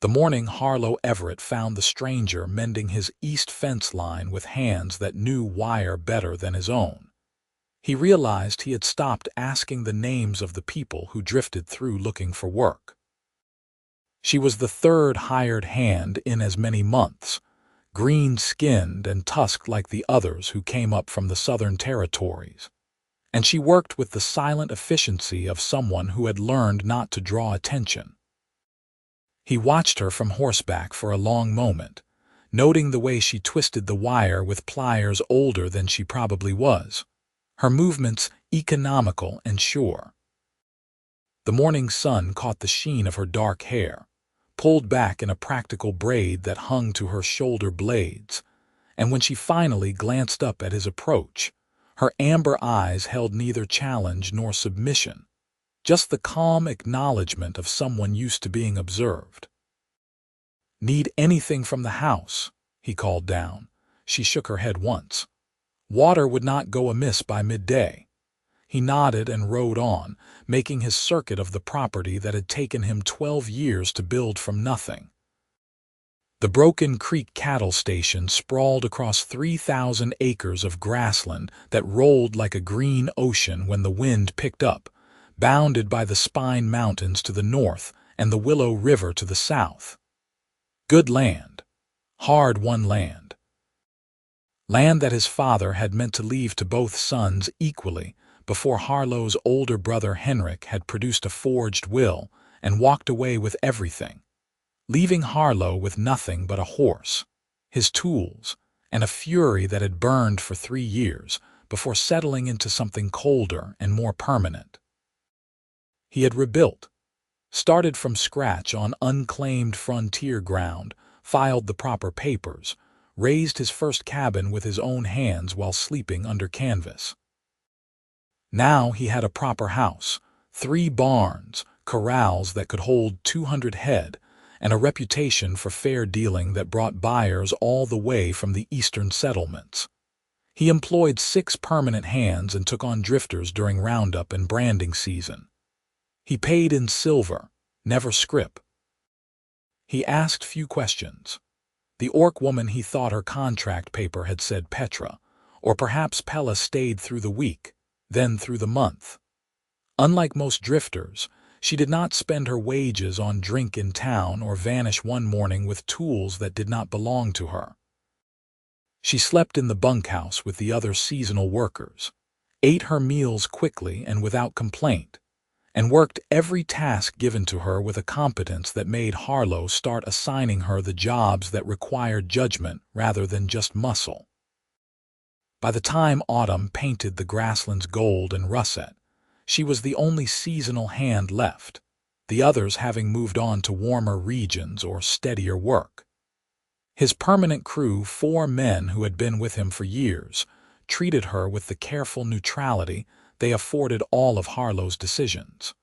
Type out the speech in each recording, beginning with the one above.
The morning Harlow Everett found the stranger mending his east fence line with hands that knew wire better than his own. He realized he had stopped asking the names of the people who drifted through looking for work. She was the third hired hand in as many months, green-skinned and tusked like the others who came up from the Southern Territories. And she worked with the silent efficiency of someone who had learned not to draw attention. He watched her from horseback for a long moment, noting the way she twisted the wire with pliers older than she probably was, her movements economical and sure. The morning sun caught the sheen of her dark hair, pulled back in a practical braid that hung to her shoulder blades, and when she finally glanced up at his approach, her amber eyes held neither challenge nor submission, just the calm acknowledgement of someone used to being observed. "Need anything from the house?" he called down. She shook her head once. Water would not go amiss by midday. He nodded and rode on, making his circuit of the property that had taken him 12 years to build from nothing. The Broken Creek cattle station sprawled across 3,000 acres of grassland that rolled like a green ocean when the wind picked up, bounded by the Spine Mountains to the north and the Willow River to the south. Good land. Hard-won land. Land that his father had meant to leave to both sons equally before Harlow's older brother Henrik had produced a forged will and walked away with everything, leaving Harlow with nothing but a horse, his tools, and a fury that had burned for 3 years before settling into something colder and more permanent. He had rebuilt, started from scratch on unclaimed frontier ground, filed the proper papers, raised his first cabin with his own hands while sleeping under canvas. Now he had a proper house, 3 barns, corrals that could hold 200 head, and a reputation for fair dealing that brought buyers all the way from the eastern settlements. He employed 6 permanent hands and took on drifters during roundup and branding season. He paid in silver, never scrip. He asked few questions. The orc woman, he thought her contract paper had said Petra, or perhaps Pella stayed through the week, then through the month. Unlike most drifters, she did not spend her wages on drink in town or vanish one morning with tools that did not belong to her. She slept in the bunkhouse with the other seasonal workers, ate her meals quickly and without complaint, and worked every task given to her with a competence that made Harlow start assigning her the jobs that required judgment rather than just muscle. By the time autumn painted the grasslands gold and russet, she was the only seasonal hand left, the others having moved on to warmer regions or steadier work. His permanent crew, 4 men who had been with him for years, treated her with the careful neutrality they afforded all of Harlow's decisions.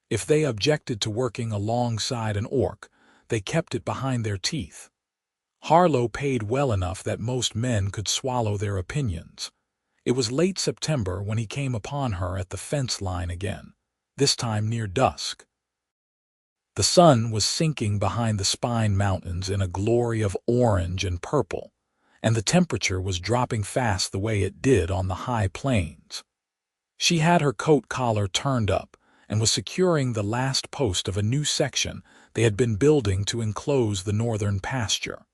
If they objected to working alongside an orc, they kept it behind their teeth. Harlow paid well enough that most men could swallow their opinions. It was late September when he came upon her at the fence line again, this time near dusk. The sun was sinking behind the Spine Mountains in a glory of orange and purple, and the temperature was dropping fast the way it did on the high plains. She had her coat collar turned up and was securing the last post of a new section they had been building to enclose the northern pasture.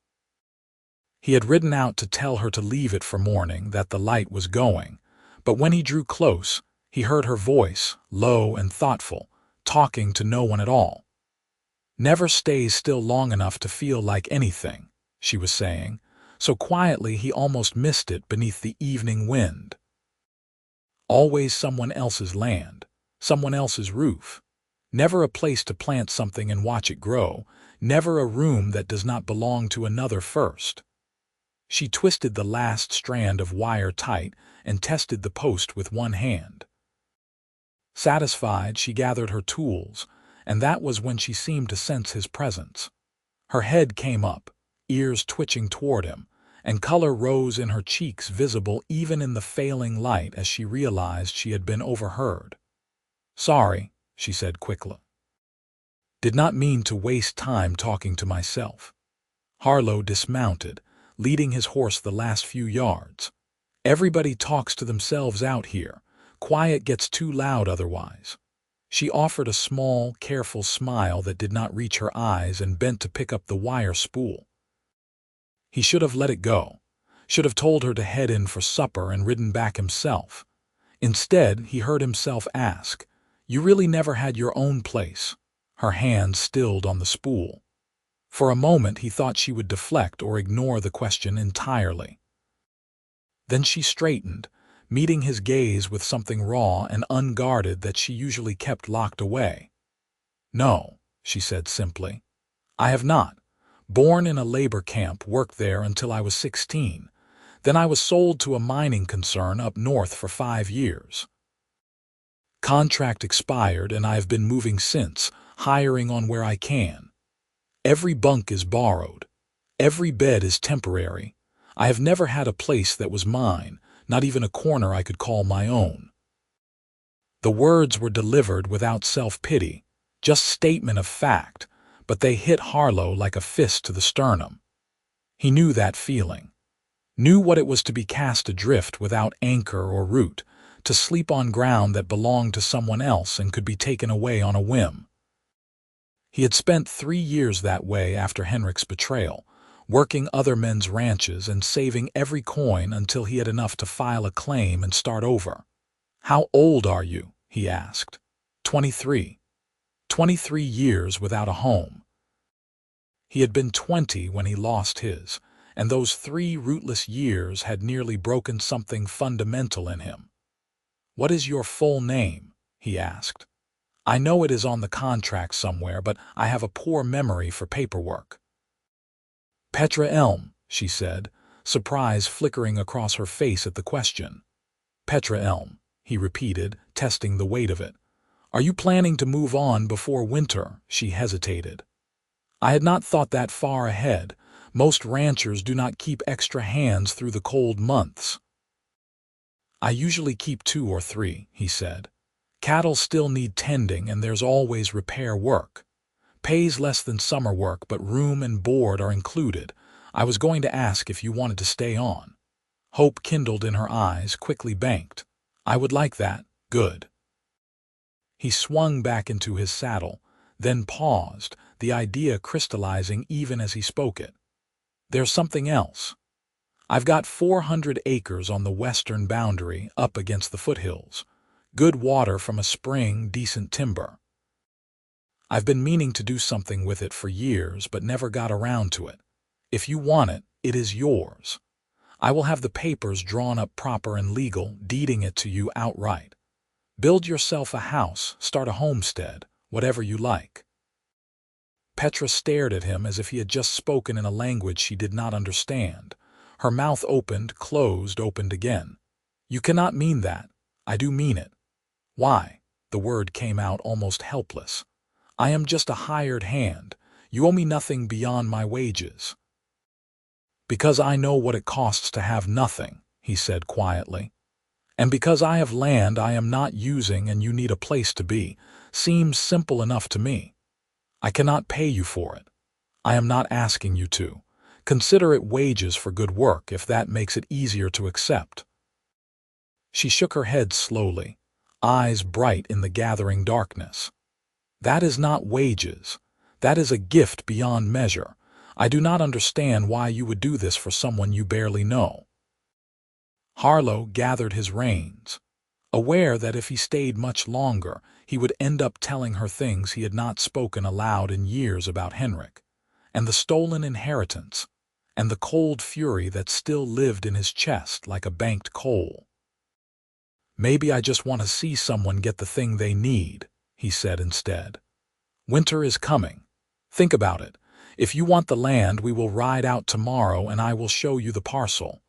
He had ridden out to tell her to leave it for morning, that the light was going, but when he drew close, he heard her voice, low and thoughtful, talking to no one at all. "Never stays still long enough to feel like anything," she was saying, so quietly he almost missed it beneath the evening wind. Always someone else's land, someone else's roof. Never a place to plant something and watch it grow, never a room that does not belong to another first. She twisted the last strand of wire tight and tested the post with one hand. Satisfied, she gathered her tools, and that was when she seemed to sense his presence. Her head came up, ears twitching toward him, and color rose in her cheeks, visible even in the failing light as she realized she had been overheard. "Sorry," she said quickly. Did not mean to waste time talking to myself. Harlow dismounted, leading his horse the last few yards. Everybody talks to themselves out here. Quiet gets too loud otherwise. She offered a small, careful smile that did not reach her eyes and bent to pick up the wire spool. He should have let it go. Should have told her to head in for supper and ridden back himself. Instead, he heard himself ask, "You really never had your own place?" Her hand stilled on the spool. For a moment he thought she would deflect or ignore the question entirely. Then she straightened, meeting his gaze with something raw and unguarded that she usually kept locked away. "No," she said simply. "I have not. Born in a labor camp, worked there until I was 16. Then I was sold to a mining concern up north for 5 years. Contract expired and I have been moving since, hiring on where I can. Every bunk is borrowed. Every bed is temporary. I have never had a place that was mine, not even a corner I could call my own." The words were delivered without self-pity, just statement of fact, but they hit Harlow like a fist to the sternum. He knew that feeling. Knew what it was to be cast adrift without anchor or root, to sleep on ground that belonged to someone else and could be taken away on a whim. He had spent 3 years that way after Henrik's betrayal, working other men's ranches and saving every coin until he had enough to file a claim and start over. "How old are you?" he asked. 23. 23 years without a home. He had been 20 when he lost his, and those 3 rootless years had nearly broken something fundamental in him. "What is your full name?" he asked. "I know it is on the contract somewhere, but I have a poor memory for paperwork." "Petra Elm," she said, surprise flickering across her face at the question. "Petra Elm," he repeated, testing the weight of it. "Are you planning to move on before winter?" She hesitated. "I had not thought that far ahead. Most ranchers do not keep extra hands through the cold months." "I usually keep 2 or 3, he said. "Cattle still need tending and there's always repair work. Pays less than summer work, but room and board are included. I was going to ask if you wanted to stay on." Hope kindled in her eyes, quickly banked. "I would like that. Good." He swung back into his saddle, then paused, the idea crystallizing even as he spoke it. "There's something else. I've got 400 acres on the western boundary, up against the foothills. Good water from a spring, decent timber. I've been meaning to do something with it for years, but never got around to it. If you want it, it is yours. I will have the papers drawn up proper and legal, deeding it to you outright. Build yourself a house, start a homestead, whatever you like." Petra stared at him as if he had just spoken in a language she did not understand. Her mouth opened, closed, opened again. "You cannot mean that." "I do mean it." "Why?" The word came out almost helpless. "I am just a hired hand. You owe me nothing beyond my wages." "Because I know what it costs to have nothing," he said quietly. "And because I have land I am not using and you need a place to be. Seems simple enough to me. I cannot pay you for it. I am not asking you to. Consider it wages for good work if that makes it easier to accept." She shook her head slowly, eyes bright in the gathering darkness. "That is not wages. That is a gift beyond measure. I do not understand why you would do this for someone you barely know." Harlow gathered his reins, aware that if he stayed much longer, he would end up telling her things he had not spoken aloud in years about Henrik, and the stolen inheritance, and the cold fury that still lived in his chest like a banked coal. "Maybe I just want to see someone get the thing they need," he said instead. "Winter is coming. Think about it. If you want the land, we will ride out tomorrow and I will show you the parcel."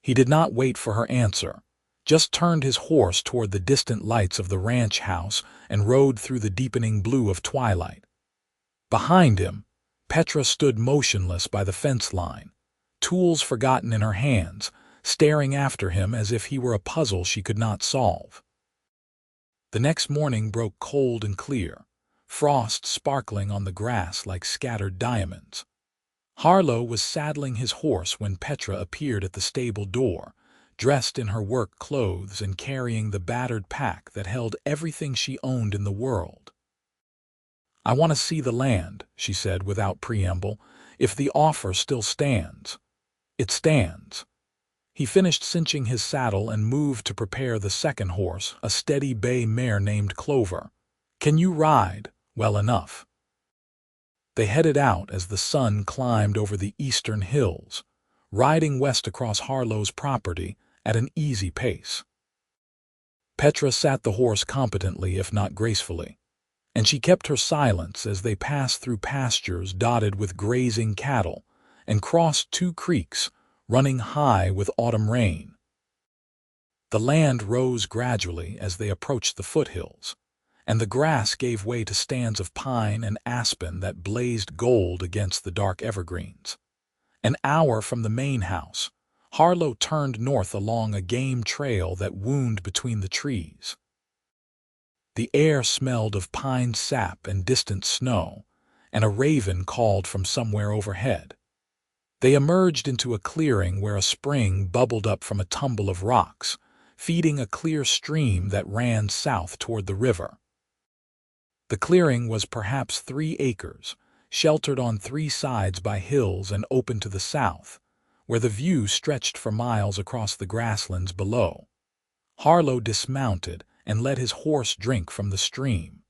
He did not wait for her answer, just turned his horse toward the distant lights of the ranch house and rode through the deepening blue of twilight. Behind him, Petra stood motionless by the fence line, tools forgotten in her hands, staring after him as if he were a puzzle she could not solve. The next morning broke cold and clear. frost sparkling on the grass like scattered diamonds. Harlow was saddling his horse when Petra appeared at the stable door, dressed in her work clothes and carrying the battered pack that held everything she owned in the world. "I want to see the land," she said without preamble. "If the offer still stands." "It stands." He finished cinching his saddle and moved to prepare the second horse, a steady bay mare named Clover. "Can you ride?" "Well enough." They headed out as the sun climbed over the eastern hills, riding west across Harlow's property at an easy pace. Petra sat the horse competently if not gracefully, and she kept her silence as they passed through pastures dotted with grazing cattle and crossed two creeks running high with autumn rain. The land rose gradually as they approached the foothills, and the grass gave way to stands of pine and aspen that blazed gold against the dark evergreens. An hour from the main house, Harlow turned north along a game trail that wound between the trees. The air smelled of pine sap and distant snow, and a raven called from somewhere overhead. They emerged into a clearing where a spring bubbled up from a tumble of rocks, feeding a clear stream that ran south toward the river. The clearing was perhaps 3 acres, sheltered on 3 sides by hills and open to the south, where the view stretched for miles across the grasslands below. Harlow dismounted and let his horse drink from the stream.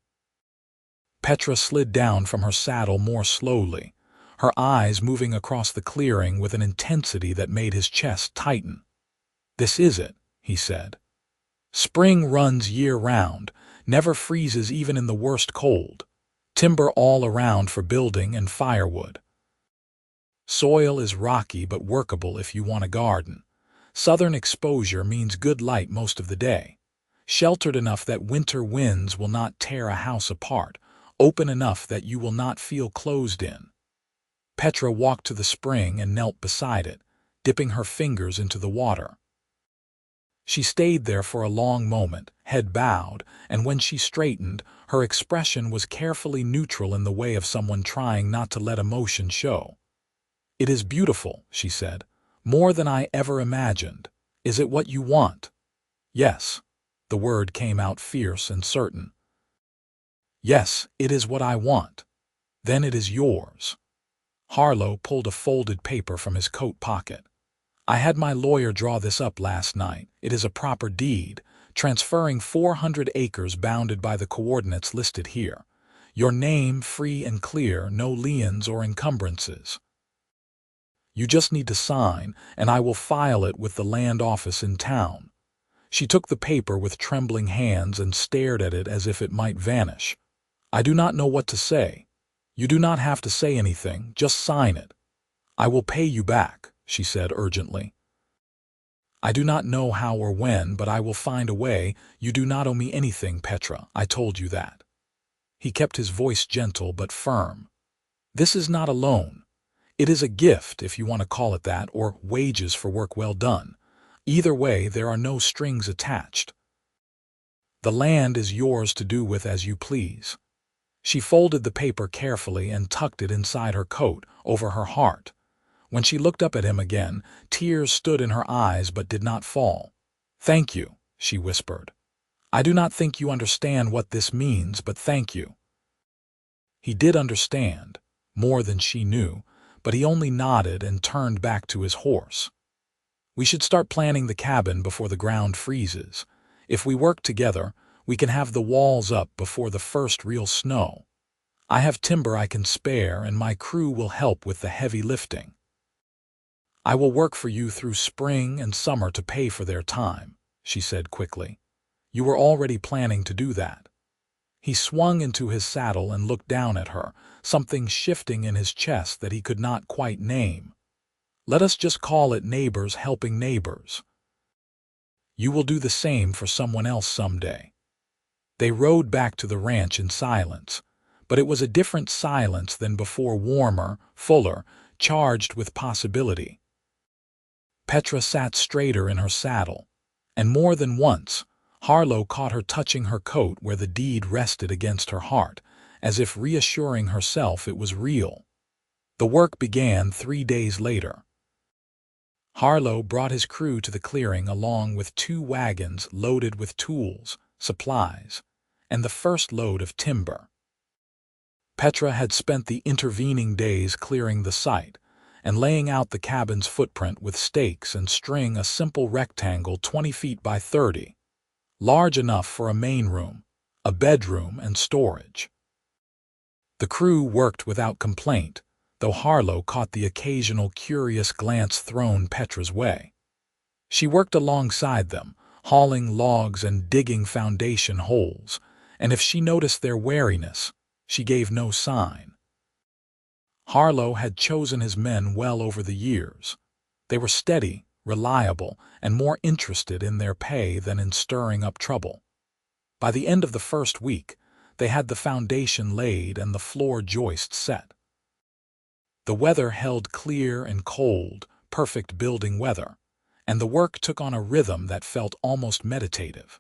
Petra slid down from her saddle more slowly, her eyes moving across the clearing with an intensity that made his chest tighten. "This is it," he said. "Spring runs year-round, never freezes even in the worst cold. Timber all around for building and firewood. Soil is rocky but workable if you want a garden. Southern exposure means good light most of the day. Sheltered enough that winter winds will not tear a house apart, open enough that you will not feel closed in." Petra walked to the spring and knelt beside it, dipping her fingers into the water. She stayed there for a long moment, head bowed, and when she straightened, her expression was carefully neutral in the way of someone trying not to let emotion show. "It is beautiful," she said, "more than I ever imagined. Is it what you want?" "Yes." The word came out fierce and certain. "Yes, it is what I want. Then it is yours." Harlow pulled a folded paper from his coat pocket. "I had my lawyer draw this up last night. It is a proper deed, transferring 400 acres bounded by the coordinates listed here. Your name free and clear, no liens or encumbrances. You just need to sign, and I will file it with the land office in town." She took the paper with trembling hands and stared at it as if it might vanish. "I do not know what to say." "You do not have to say anything, just sign it." "I will pay you back," she said urgently. "I do not know how or when, but I will find a way. You do not owe me anything, Petra. I told you that." He kept his voice gentle but firm. "This is not a loan. It is a gift, if you want to call it that, or wages for work well done. Either way, there are no strings attached. The land is yours to do with as you please." She folded the paper carefully and tucked it inside her coat, over her heart. When she looked up at him again, tears stood in her eyes but did not fall. "Thank you," she whispered. "I do not think you understand what this means, but thank you." He did understand, more than she knew, but he only nodded and turned back to his horse. "We should start planning the cabin before the ground freezes. If we work together, we can have the walls up before the first real snow. I have timber I can spare, and my crew will help with the heavy lifting. I will work for you through spring and summer to pay for their time," she said quickly. "You were already planning to do that." He swung into his saddle and looked down at her, something shifting in his chest that he could not quite name. "Let us just call it neighbors helping neighbors. You will do the same for someone else someday." They rode back to the ranch in silence, but it was a different silence than before, warmer, fuller, charged with possibility. Petra sat straighter in her saddle, and more than once, Harlow caught her touching her coat where the deed rested against her heart, as if reassuring herself it was real. The work began 3 days later. Harlow brought his crew to the clearing along with 2 wagons loaded with tools, supplies, and the first load of timber. Petra had spent the intervening days clearing the site and laying out the cabin's footprint with stakes and string, a simple rectangle 20 feet by 30, large enough for a main room, a bedroom, and storage. The crew worked without complaint, though Harlow caught the occasional curious glance thrown Petra's way. She worked alongside them, hauling logs and digging foundation holes, and if she noticed their wariness, she gave no sign. Harlow had chosen his men well over the years. They were steady, reliable, and more interested in their pay than in stirring up trouble. By the end of the first week, they had the foundation laid and the floor joists set. The weather held clear and cold, perfect building weather, and the work took on a rhythm that felt almost meditative.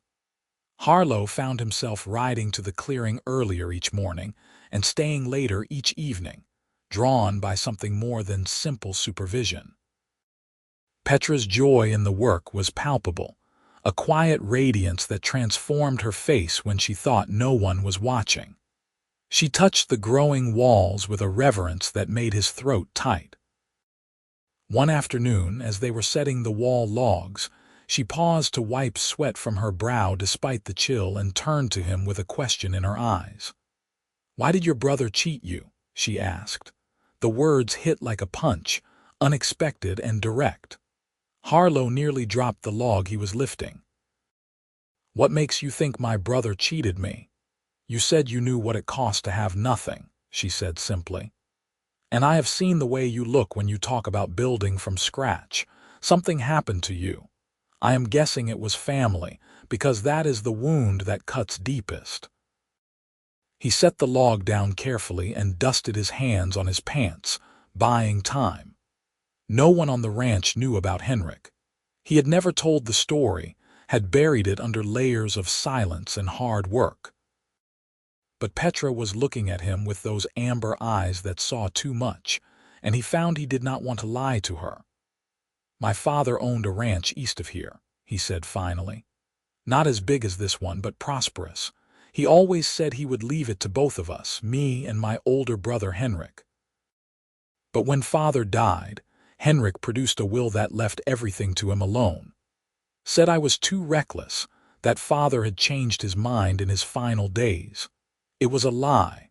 Harlow found himself riding to the clearing earlier each morning and staying later each evening, drawn by something more than simple supervision. Petra's joy in the work was palpable, a quiet radiance that transformed her face when she thought no one was watching. She touched the growing walls with a reverence that made his throat tight. One afternoon, as they were setting the wall logs, she paused to wipe sweat from her brow despite the chill and turned to him with a question in her eyes. "Why did your brother cheat you?" she asked. The words hit like a punch, unexpected and direct. Harlow nearly dropped the log he was lifting. "What makes you think my brother cheated me? You said you knew what it cost to have nothing," she said simply. "And I have seen the way you look when you talk about building from scratch. Something happened to you. I am guessing it was family, because that is the wound that cuts deepest." He set the log down carefully and dusted his hands on his pants, buying time. No one on the ranch knew about Henrik. He had never told the story, had buried it under layers of silence and hard work. But Petra was looking at him with those amber eyes that saw too much, and he found he did not want to lie to her. "My father owned a ranch east of here," he said finally. "Not as big as this one, but prosperous. He always said he would leave it to both of us, me and my older brother Henrik. But when father died, Henrik produced a will that left everything to him alone. Said I was too reckless, that father had changed his mind in his final days. It was a lie.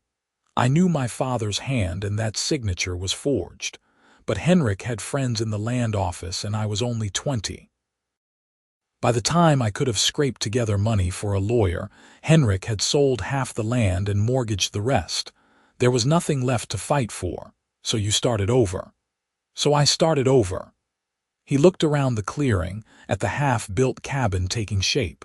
I knew my father's hand and that signature was forged, but Henrik had friends in the land office and I was only 20. By the time I could have scraped together money for a lawyer, Henrik had sold half the land and mortgaged the rest. There was nothing left to fight for, so you started over. So I started over." He looked around the clearing, at the half-built cabin taking shape.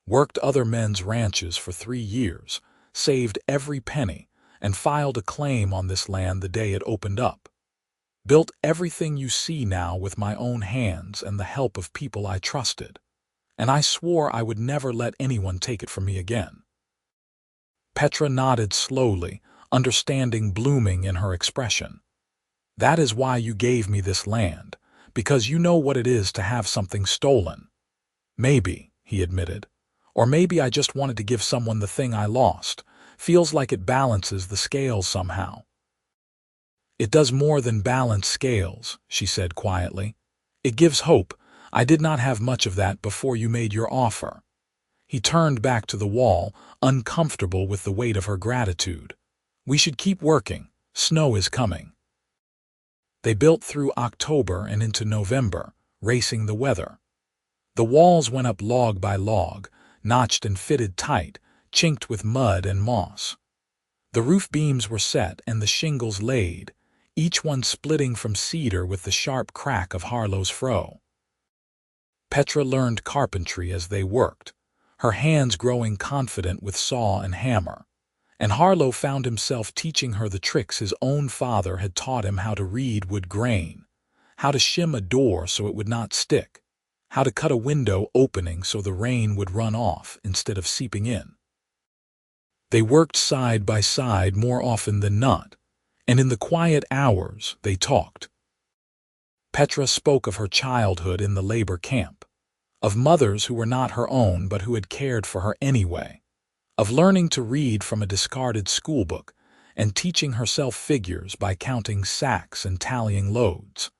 "Worked other men's ranches for 3 years, saved every penny, and filed a claim on this land the day it opened up. Built everything you see now with my own hands and the help of people I trusted. And I swore I would never let anyone take it from me again." Petra nodded slowly, understanding blooming in her expression. "That is why you gave me this land, because you know what it is to have something stolen." "Maybe," he admitted. "Or maybe I just wanted to give someone the thing I lost. Feels like it balances the scales somehow." "It does more than balance scales," she said quietly. "It gives hope. I did not have much of that before you made your offer." He turned back to the wall, uncomfortable with the weight of her gratitude. "We should keep working. Snow is coming." They built through October and into November, racing the weather. The walls went up log by log, notched and fitted tight, chinked with mud and moss. The roof beams were set and the shingles laid, each one splitting from cedar with the sharp crack of Harlow's froe. Petra learned carpentry as they worked, her hands growing confident with saw and hammer, and Harlow found himself teaching her the tricks his own father had taught him: how to read wood grain, how to shim a door so it would not stick, how to cut a window opening so the rain would run off instead of seeping in. They worked side by side more often than not, and in the quiet hours they talked. Petra spoke of her childhood in the labor camp, of mothers who were not her own but who had cared for her anyway, of learning to read from a discarded schoolbook and teaching herself figures by counting sacks and tallying loads.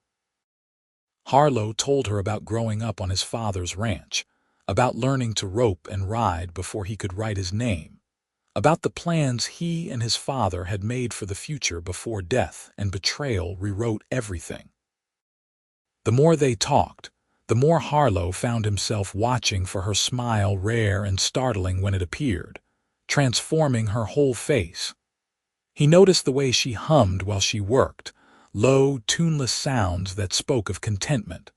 Harlow told her about growing up on his father's ranch, about learning to rope and ride before he could write his name, about the plans he and his father had made for the future before death and betrayal rewrote everything. The more they talked, the more Harlow found himself watching for her smile, rare and startling when it appeared, transforming her whole face. He noticed the way she hummed while she worked, low, tuneless sounds that spoke of contentment.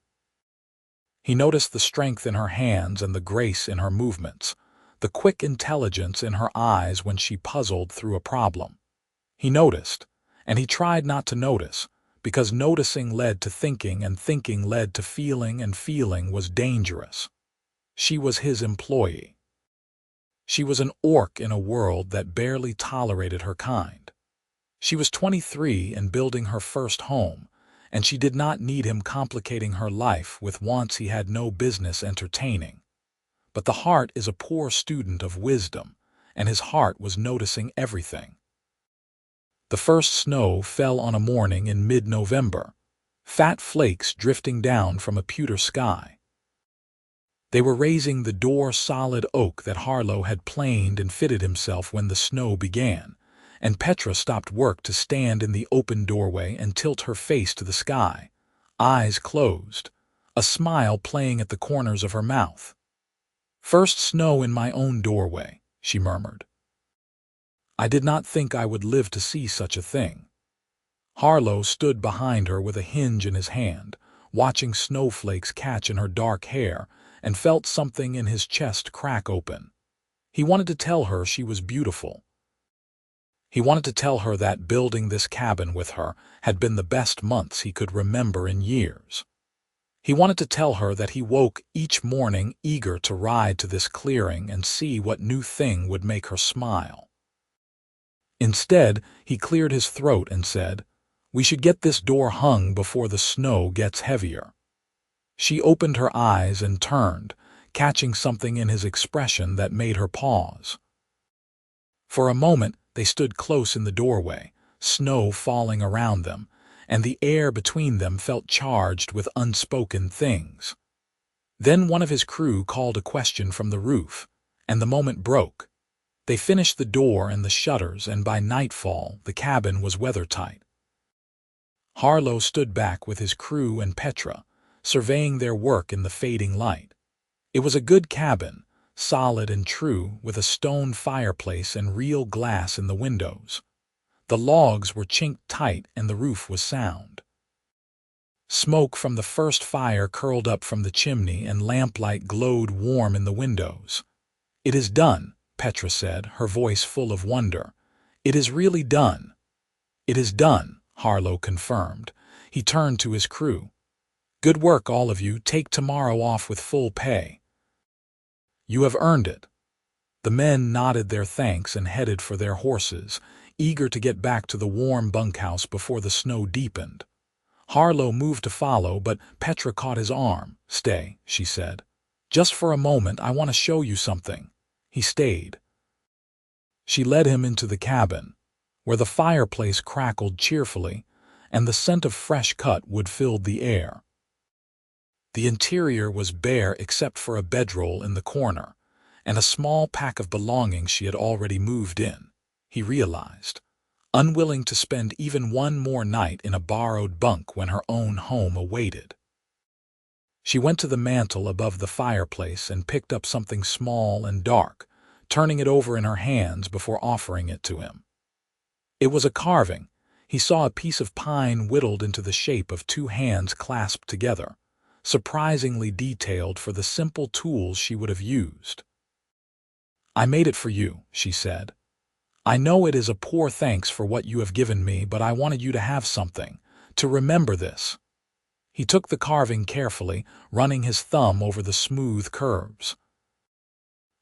He noticed the strength in her hands and the grace in her movements, the quick intelligence in her eyes when she puzzled through a problem. He noticed, and he tried not to notice, because noticing led to thinking and thinking led to feeling and feeling was dangerous. She was his employee. She was an orc in a world that barely tolerated her kind. She was 23 and building her first home, and she did not need him complicating her life with wants he had no business entertaining. But the heart is a poor student of wisdom, and his heart was noticing everything. The first snow fell on a morning in mid-November, fat flakes drifting down from a pewter sky. They were raising the door-solid oak that Harlow had planed and fitted himself when the snow began, and Petra stopped work to stand in the open doorway and tilt her face to the sky, eyes closed, a smile playing at the corners of her mouth. "First snow in my own doorway," she murmured. "I did not think I would live to see such a thing." Harlow stood behind her with a hinge in his hand, watching snowflakes catch in her dark hair, and felt something in his chest crack open. He wanted to tell her she was beautiful. He wanted to tell her that building this cabin with her had been the best months he could remember in years. He wanted to tell her that he woke each morning eager to ride to this clearing and see what new thing would make her smile. Instead, he cleared his throat and said, "We should get this door hung before the snow gets heavier." She opened her eyes and turned, catching something in his expression that made her pause. For a moment, they stood close in the doorway, snow falling around them, and the air between them felt charged with unspoken things. Then one of his crew called a question from the roof, and the moment broke. They finished the door and the shutters, and by nightfall the cabin was weathertight. Harlow stood back with his crew and Petra, surveying their work in the fading light. It was a good cabin, solid and true, with a stone fireplace and real glass in the windows. The logs were chinked tight and the roof was sound. Smoke from the first fire curled up from the chimney and lamplight glowed warm in the windows. "It is done," Petra said, her voice full of wonder. "It is really done." "It is done," Harlow confirmed. He turned to his crew. "Good work, all of you. Take tomorrow off with full pay. You have earned it." The men nodded their thanks and headed for their horses, eager to get back to the warm bunkhouse before the snow deepened. Harlow moved to follow, but Petra caught his arm. "Stay," she said. "Just for a moment, I want to show you something." He stayed. She led him into the cabin, where the fireplace crackled cheerfully, and the scent of fresh cut wood filled the air. The interior was bare except for a bedroll in the corner, and a small pack of belongings she had already moved in, he realized, unwilling to spend even one more night in a borrowed bunk when her own home awaited. She went to the mantel above the fireplace and picked up something small and dark, turning it over in her hands before offering it to him. It was a carving. He saw a piece of pine whittled into the shape of two hands clasped together, surprisingly detailed for the simple tools she would have used. "I made it for you," she said. "I know it is a poor thanks for what you have given me, but I wanted you to have something, to remember this." He took the carving carefully, running his thumb over the smooth curves.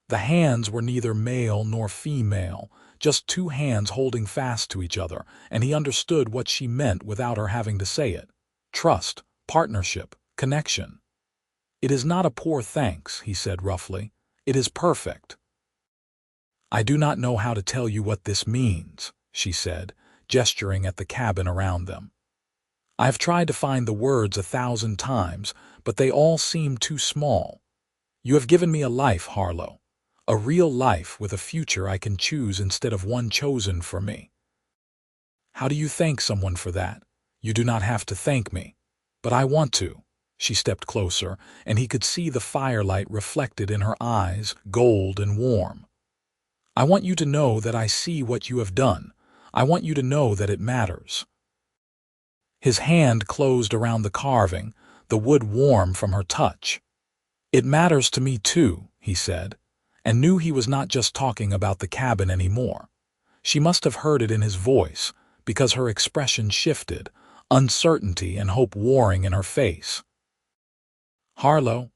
The hands were neither male nor female, just two hands holding fast to each other, and he understood what she meant without her having to say it. Trust, partnership, connection. "It is not a poor thanks," he said roughly. "It is perfect." "I do not know how to tell you what this means," she said, gesturing at the cabin around them. "I have tried to find the words 1,000 times, but they all seem too small. You have given me a life, Harlow. A real life with a future I can choose instead of one chosen for me. How do you thank someone for that? You do not have to thank me. But I want to." She stepped closer, and he could see the firelight reflected in her eyes, gold and warm. "I want you to know that I see what you have done. I want you to know that it matters." His hand closed around the carving, the wood warm from her touch. "It matters to me too," he said, and knew he was not just talking about the cabin anymore. She must have heard it in his voice, because her expression shifted, uncertainty and hope warring in her face. "Harlow,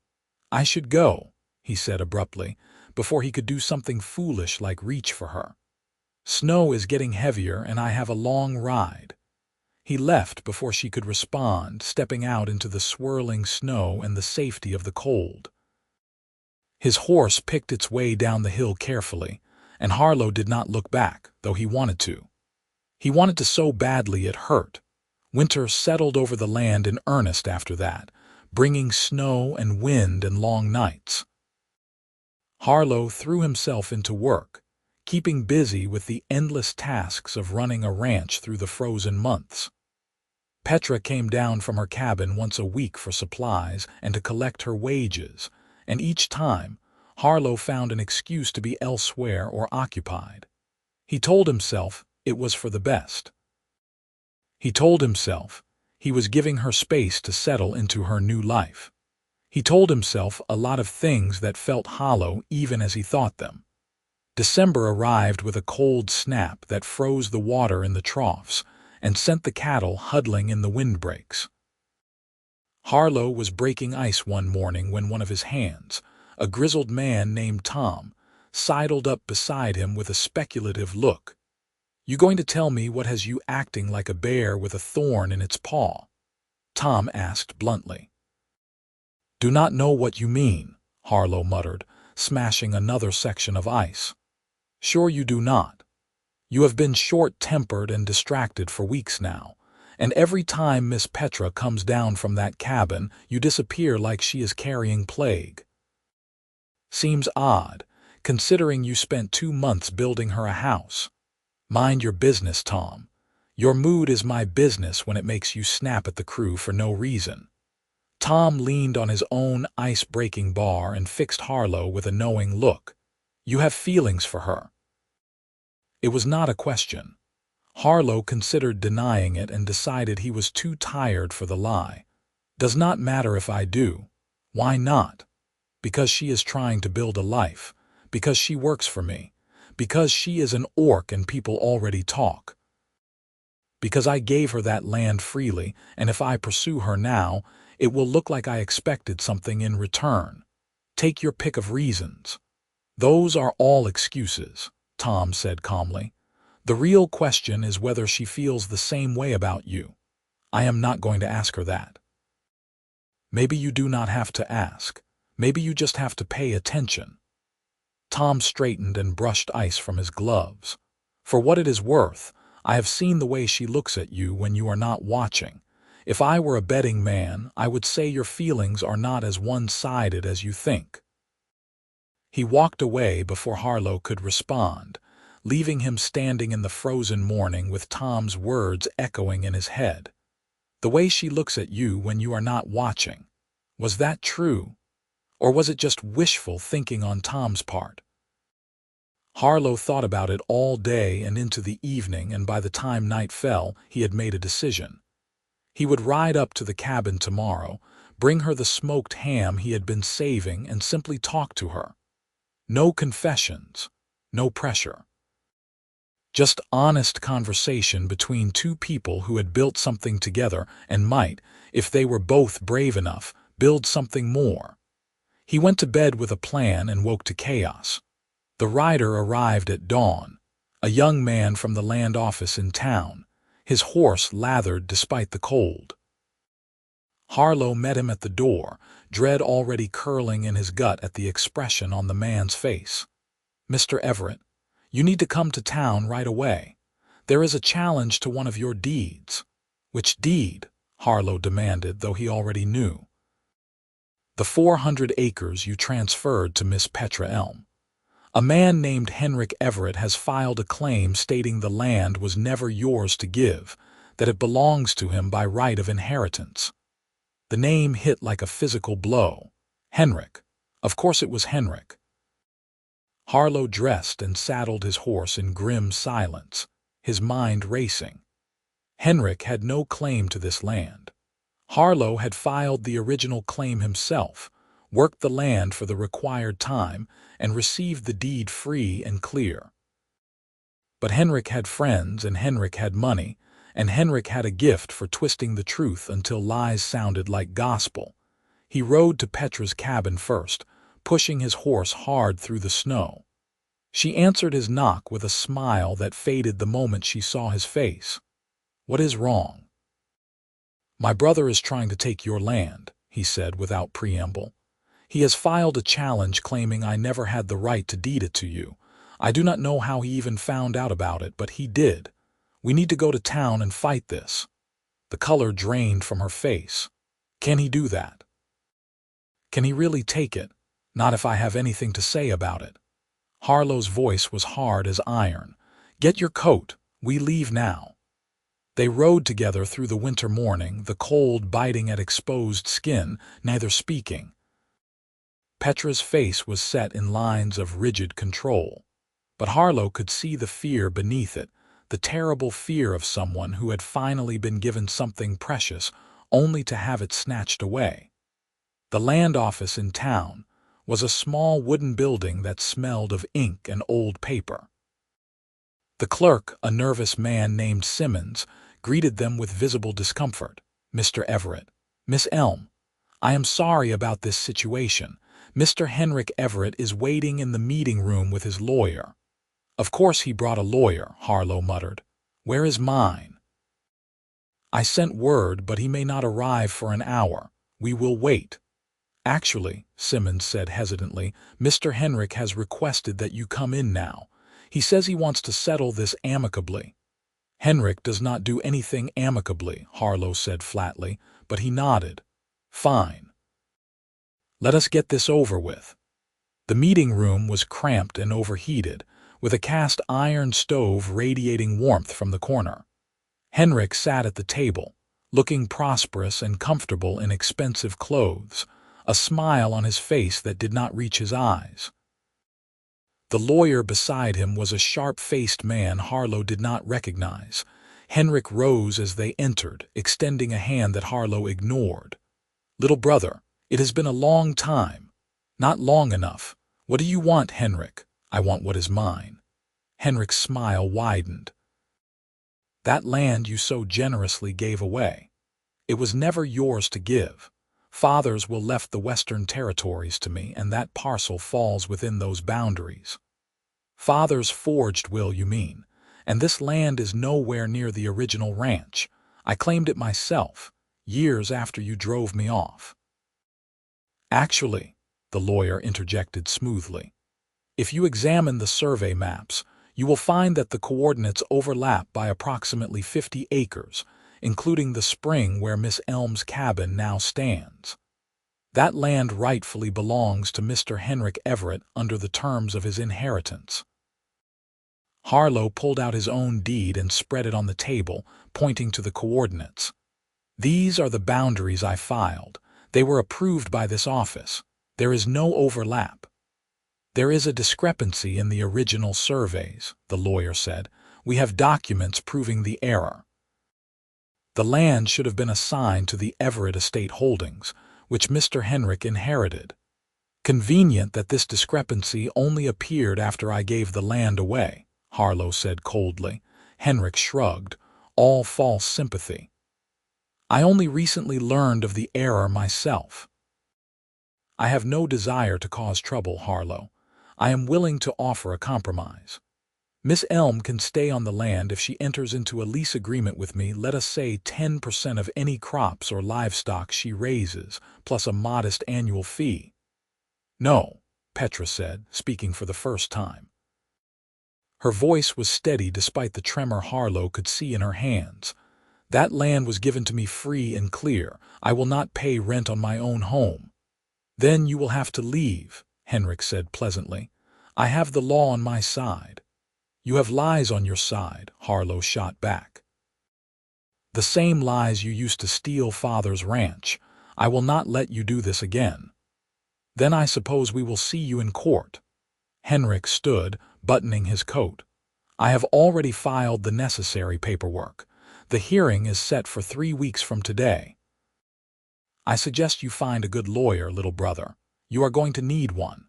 I should go," he said abruptly, before he could do something foolish like reach for her. "Snow is getting heavier and I have a long ride." He left before she could respond, stepping out into the swirling snow and the safety of the cold. His horse picked its way down the hill carefully, and Harlow did not look back, though he wanted to. He wanted to so badly it hurt. Winter settled over the land in earnest after that, bringing snow and wind and long nights. Harlow threw himself into work, keeping busy with the endless tasks of running a ranch through the frozen months. Petra came down from her cabin once a week for supplies and to collect her wages, and each time, Harlow found an excuse to be elsewhere or occupied. He told himself it was for the best. He told himself he was giving her space to settle into her new life. He told himself a lot of things that felt hollow even as he thought them. December arrived with a cold snap that froze the water in the troughs and sent the cattle huddling in the windbreaks. Harlow was breaking ice one morning when one of his hands, a grizzled man named Tom, sidled up beside him with a speculative look. "You going to tell me what has you acting like a bear with a thorn in its paw?" Tom asked bluntly. "Do not know what you mean," Harlow muttered, smashing another section of ice. "Sure you do not. You have been short-tempered and distracted for weeks now, and every time Miss Petra comes down from that cabin, you disappear like she is carrying plague. Seems odd, considering you spent 2 months building her a house. Mind your business, Tom. Your mood is my business when it makes you snap at the crew for no reason." Tom leaned on his own ice-breaking bar and fixed Harlow with a knowing look. "You have feelings for her." It was not a question. Harlow considered denying it and decided he was too tired for the lie. "Does not matter if I do. Why not? Because she is trying to build a life. Because she works for me. Because she is an orc and people already talk. Because I gave her that land freely, and if I pursue her now, it will look like I expected something in return. Take your pick of reasons." "Those are all excuses," Tom said calmly. "The real question is whether she feels the same way about you. I am not going to ask her that." "Maybe you do not have to ask. Maybe you just have to pay attention." Tom straightened and brushed ice from his gloves. "For what it is worth, I have seen the way she looks at you when you are not watching. If I were a betting man, I would say your feelings are not as one-sided as you think." He walked away before Harlow could respond, leaving him standing in the frozen morning with Tom's words echoing in his head. "The way she looks at you when you are not watching. Was that true? Or was it just wishful thinking on Tom's part?" Harlow thought about it all day and into the evening, and by the time night fell, he had made a decision. He would ride up to the cabin tomorrow, bring her the smoked ham he had been saving, and simply talk to her. No confessions, no pressure. Just honest conversation between two people who had built something together and might, if they were both brave enough, build something more. He went to bed with a plan and woke to chaos. The rider arrived at dawn, a young man from the land office in town, his horse lathered despite the cold. Harlow met him at the door, dread already curling in his gut at the expression on the man's face. "Mr. Everett, you need to come to town right away. There is a challenge to one of your deeds." "Which deed?" Harlow demanded, though he already knew. "The 400 acres you transferred to Miss Petra Elm. A man named Henrik Everett has filed a claim stating the land was never yours to give, that it belongs to him by right of inheritance." The name hit like a physical blow. Henrik. Of course it was Henrik. Harlow dressed and saddled his horse in grim silence, his mind racing. Henrik had no claim to this land. Harlow had filed the original claim himself, worked the land for the required time, and received the deed free and clear. But Henrik had friends, and Henrik had money, and Henrik had a gift for twisting the truth until lies sounded like gospel. He rode to Petra's cabin first, pushing his horse hard through the snow. She answered his knock with a smile that faded the moment she saw his face. "What is wrong?" "My brother is trying to take your land," he said without preamble. "He has filed a challenge claiming I never had the right to deed it to you. I do not know how he even found out about it, but he did. We need to go to town and fight this." The color drained from her face. "Can he do that? Can he really take it? Not if I have anything to say about it." Harlow's voice was hard as iron. "Get your coat. We leave now." They rode together through the winter morning, the cold biting at exposed skin, neither speaking. Petra's face was set in lines of rigid control, but Harlow could see the fear beneath it, the terrible fear of someone who had finally been given something precious only to have it snatched away. The land office in town was a small wooden building that smelled of ink and old paper. The clerk, a nervous man named Simmons, greeted them with visible discomfort. "Mr. Everett, Miss Elm, I am sorry about this situation. Mr. Henrik Everett is waiting in the meeting room with his lawyer." "Of course he brought a lawyer," Harlow muttered. "Where is mine?" "I sent word, but he may not arrive for an hour. We will wait." "Actually," Simmons said hesitantly, "Mr. Henrik has requested that you come in now. He says he wants to settle this amicably." "Henrik does not do anything amicably," Harlow said flatly, but he nodded. "Fine. Let us get this over with." The meeting room was cramped and overheated, with a cast iron stove radiating warmth from the corner. Henrik sat at the table, looking prosperous and comfortable in expensive clothes, a smile on his face that did not reach his eyes. The lawyer beside him was a sharp-faced man Harlow did not recognize. Henrik rose as they entered, extending a hand that Harlow ignored. "Little brother, it has been a long time." "Not long enough. What do you want, Henrik?" "I want what is mine." Henrik's smile widened. "That land you so generously gave away. It was never yours to give. Father's will left the Western Territories to me, and that parcel falls within those boundaries." "Father's forged will, you mean? And this land is nowhere near the original ranch. I claimed it myself, years after you drove me off." "Actually," the lawyer interjected smoothly, "if you examine the survey maps, you will find that the coordinates overlap by approximately 50 acres, including the spring where Miss Elm's cabin now stands. That land rightfully belongs to Mr. Henrik Everett under the terms of his inheritance." Harlow pulled out his own deed and spread it on the table, pointing to the coordinates. "These are the boundaries I filed. They were approved by this office. There is no overlap." "There is a discrepancy in the original surveys," the lawyer said. "We have documents proving the error. The land should have been assigned to the Everett estate holdings, which Mr. Henrik inherited. Convenient that this discrepancy only appeared after I gave the land away," Harlow said coldly. Henrik shrugged, all false sympathy. "I only recently learned of the error myself." "I have no desire to cause trouble, Harlow. I am willing to offer a compromise." Miss Elm can stay on the land if she enters into a lease agreement with me, let us say 10% of any crops or livestock she raises, plus a modest annual fee. No, Petra said, speaking for the first time. Her voice was steady despite the tremor Harlow could see in her hands. That land was given to me free and clear. I will not pay rent on my own home. Then you will have to leave, Henrik said pleasantly. I have the law on my side. You have lies on your side, Harlow shot back. The same lies you used to steal Father's ranch. I will not let you do this again. Then I suppose we will see you in court. Henrik stood, buttoning his coat. I have already filed the necessary paperwork. The hearing is set for 3 weeks from today. I suggest you find a good lawyer, little brother. You are going to need one.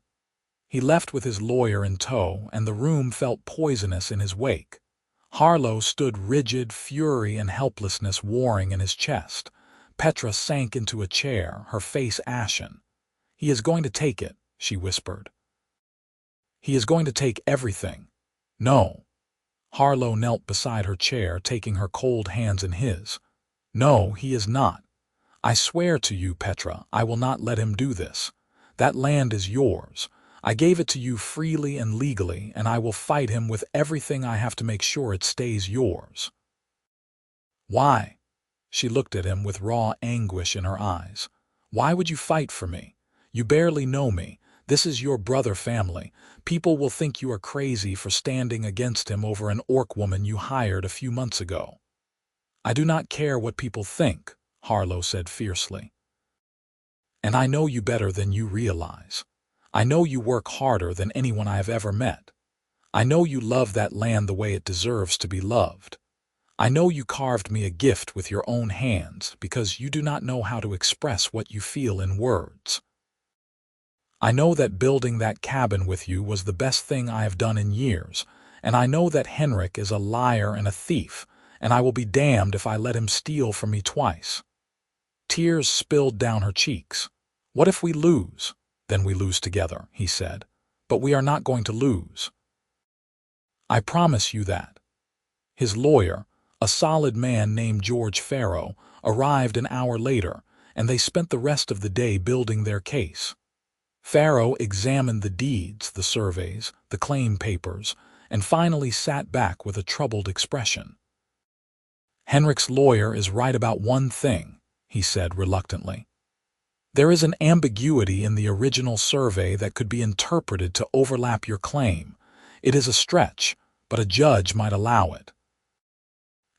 He left with his lawyer in tow, and the room felt poisonous in his wake. Harlow stood rigid, fury and helplessness warring in his chest. Petra sank into a chair, her face ashen. He is going to take it, she whispered. He is going to take everything. No. Harlow knelt beside her chair, taking her cold hands in his. No, he is not. I swear to you, Petra, I will not let him do this. That land is yours. I gave it to you freely and legally, and I will fight him with everything I have to make sure it stays yours. Why? She looked at him with raw anguish in her eyes. Why would you fight for me? You barely know me. This is your brother family. People will think you are crazy for standing against him over an orc woman you hired a few months ago. I do not care what people think, Harlow said fiercely. And I know you better than you realize. I know you work harder than anyone I have ever met. I know you love that land the way it deserves to be loved. I know you carved me a gift with your own hands because you do not know how to express what you feel in words. I know that building that cabin with you was the best thing I have done in years, and I know that Henrik is a liar and a thief, and I will be damned if I let him steal from me twice. Tears spilled down her cheeks. What if we lose? Then we lose together, he said. But we are not going to lose. I promise you that. His lawyer, a solid man named George Farrow, arrived an hour later, and they spent the rest of the day building their case. Farrow examined the deeds, the surveys, the claim papers, and finally sat back with a troubled expression. Henrik's lawyer is right about one thing, he said reluctantly. There is an ambiguity in the original survey that could be interpreted to overlap your claim. It is a stretch, but a judge might allow it.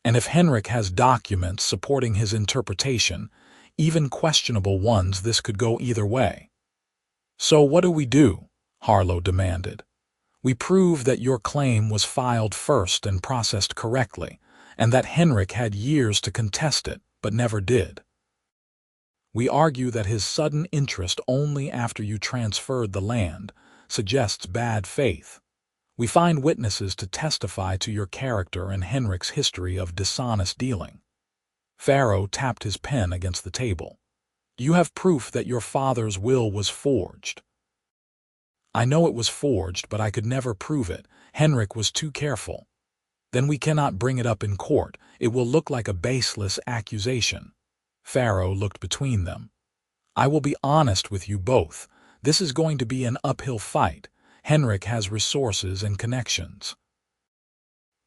And if Henrik has documents supporting his interpretation, even questionable ones, this could go either way. So what do? Harlow demanded. We prove that your claim was filed first and processed correctly, and that Henrik had years to contest it, but never did. We argue that his sudden interest only after you transferred the land suggests bad faith. We find witnesses to testify to your character and Henrik's history of dishonest dealing. Farrow tapped his pen against the table. You have proof that your father's will was forged. I know it was forged, but I could never prove it. Henrik was too careful. Then we cannot bring it up in court. It will look like a baseless accusation. Farrow looked between them. I will be honest with you both. This is going to be an uphill fight. Henrik has resources and connections.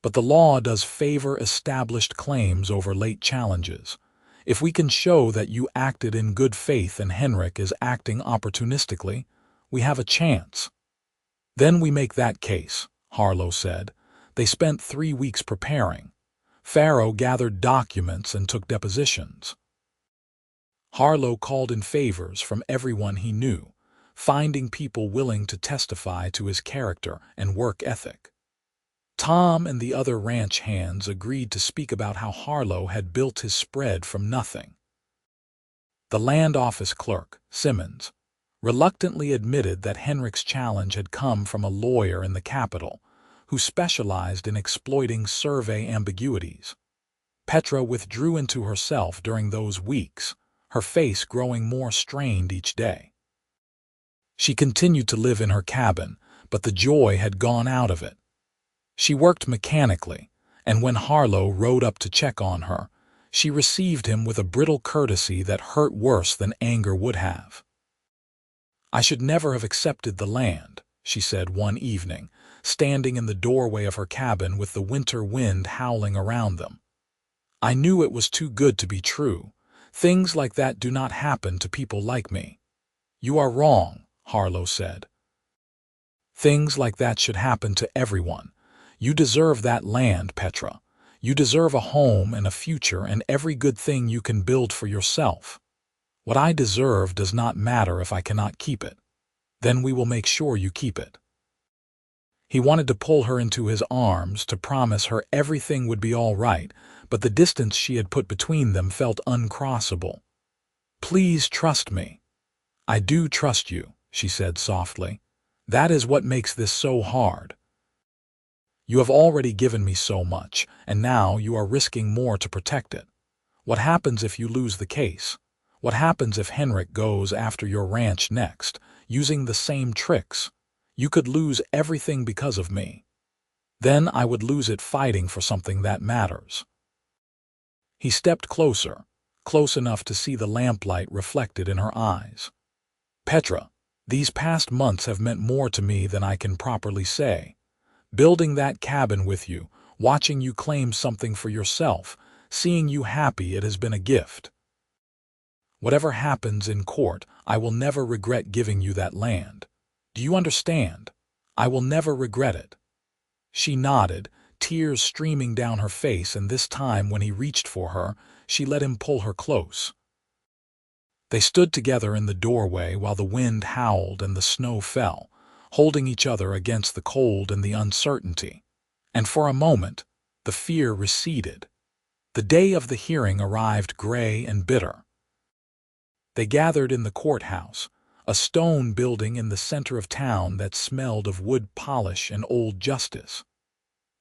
But the law does favor established claims over late challenges. If we can show that you acted in good faith and Henrik is acting opportunistically, we have a chance. Then we make that case, Harlow said. They spent 3 weeks preparing. Farrow gathered documents and took depositions. Harlow called in favors from everyone he knew, finding people willing to testify to his character and work ethic. Tom and the other ranch hands agreed to speak about how Harlow had built his spread from nothing. The land office clerk, Simmons, reluctantly admitted that Henrik's challenge had come from a lawyer in the capital who specialized in exploiting survey ambiguities. Petra withdrew into herself during those weeks, her face growing more strained each day. She continued to live in her cabin, but the joy had gone out of it. She worked mechanically, and when Harlow rode up to check on her, she received him with a brittle courtesy that hurt worse than anger would have. "I should never have accepted the land," she said one evening, standing in the doorway of her cabin with the winter wind howling around them. "I knew it was too good to be true. Things like that do not happen to people like me." "You are wrong," Harlow said. "Things like that should happen to everyone. You deserve that land, Petra. You deserve a home and a future and every good thing you can build for yourself. What I deserve does not matter if I cannot keep it. Then we will make sure you keep it." He wanted to pull her into his arms, to promise her everything would be all right, but the distance she had put between them felt uncrossable. "Please trust me." "I do trust you," she said softly. "That is what makes this so hard. You have already given me so much, and now you are risking more to protect it. What happens if you lose the case? What happens if Henrik goes after your ranch next, using the same tricks? You could lose everything because of me. Then I would lose it fighting for something that matters." He stepped closer, close enough to see the lamplight reflected in her eyes. "Petra, these past months have meant more to me than I can properly say. Building that cabin with you, watching you claim something for yourself, seeing you happy, it has been a gift. Whatever happens in court, I will never regret giving you that land. Do you understand? I will never regret it." She nodded, tears streaming down her face, and this time when he reached for her, she let him pull her close. They stood together in the doorway while the wind howled and the snow fell, holding each other against the cold and the uncertainty. And for a moment, the fear receded. The day of the hearing arrived gray and bitter. They gathered in the courthouse, a stone building in the center of town that smelled of wood polish and old justice.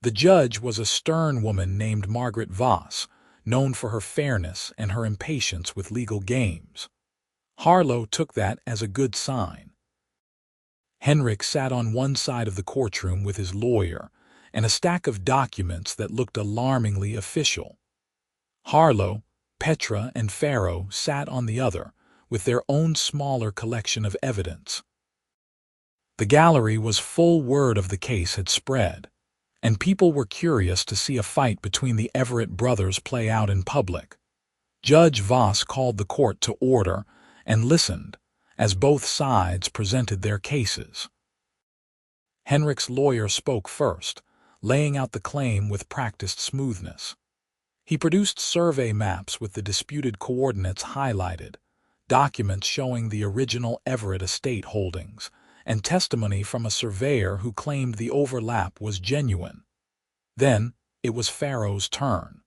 The judge was a stern woman named Margaret Voss, known for her fairness and her impatience with legal games. Harlow took that as a good sign. Henrik sat on one side of the courtroom with his lawyer and a stack of documents that looked alarmingly official. Harlow, Petra, and Pharaoh sat on the other, with their own smaller collection of evidence. The gallery was full. Word of the case had spread, and people were curious to see a fight between the Everett brothers play out in public. Judge Voss called the court to order and listened as both sides presented their cases. Henrik's lawyer spoke first, laying out the claim with practiced smoothness. He produced survey maps with the disputed coordinates highlighted, documents showing the original Everett estate holdings, and testimony from a surveyor who claimed the overlap was genuine. Then it was Pharaoh's turn.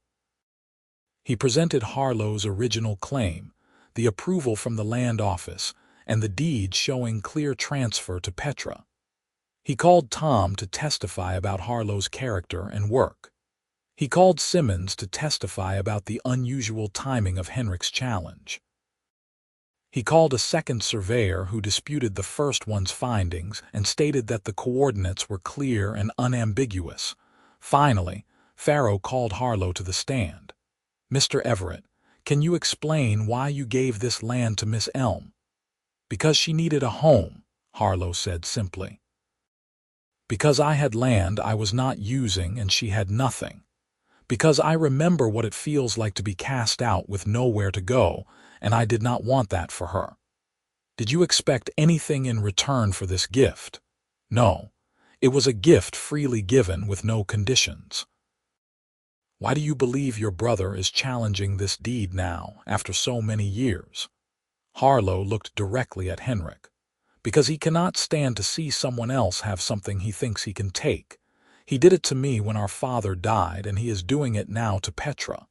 He presented Harlow's original claim, the approval from the land office, and the deed showing clear transfer to Petra. He called Tom to testify about Harlow's character and work. He called Simmons to testify about the unusual timing of Henrik's challenge. He called a second surveyor who disputed the first one's findings and stated that the coordinates were clear and unambiguous. Finally, Pharaoh called Harlow to the stand. "Mr. Everett, can you explain why you gave this land to Miss Elm?" "Because she needed a home," Harlow said simply. "Because I had land I was not using and she had nothing. Because I remember what it feels like to be cast out with nowhere to go, and I did not want that for her." "Did you expect anything in return for this gift?" "No. It was a gift freely given with no conditions." "Why do you believe your brother is challenging this deed now, after so many years?" Harlow looked directly at Henrik. "Because he cannot stand to see someone else have something he thinks he can take. He did it to me when our father died, and he is doing it now to Petra.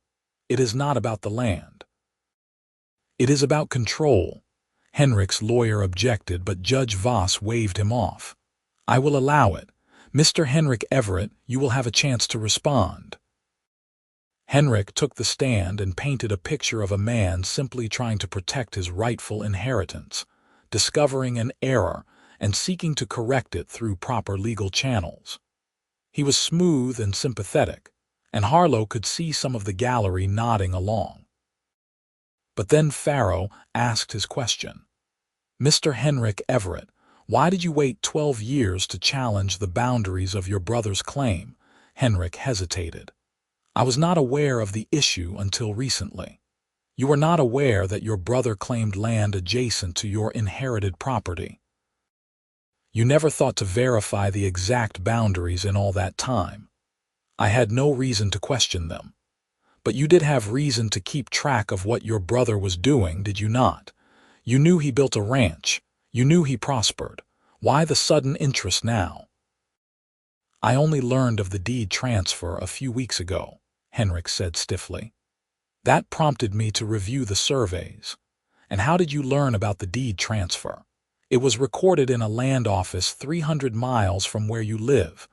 It is not about the land. It is about control." Henrik's lawyer objected, but Judge Voss waved him off. "I will allow it. Mr. Henrik Everett, you will have a chance to respond." Henrik took the stand and painted a picture of a man simply trying to protect his rightful inheritance, discovering an error and seeking to correct it through proper legal channels. He was smooth and sympathetic, and Harlow could see some of the gallery nodding along. But then Pharaoh asked his question. "Mr. Henrik Everett, why did you wait 12 years to challenge the boundaries of your brother's claim?" Henrik hesitated. "I was not aware of the issue until recently." "You were not aware that your brother claimed land adjacent to your inherited property. You never thought to verify the exact boundaries in all that time." "I had no reason to question them." "But you did have reason to keep track of what your brother was doing, did you not? You knew he built a ranch. You knew he prospered. Why the sudden interest now?" "I only learned of the deed transfer a few weeks ago," Henrik said stiffly. "That prompted me to review the surveys." "And how did you learn about the deed transfer?" "It was recorded in a land office 300 miles from where you live.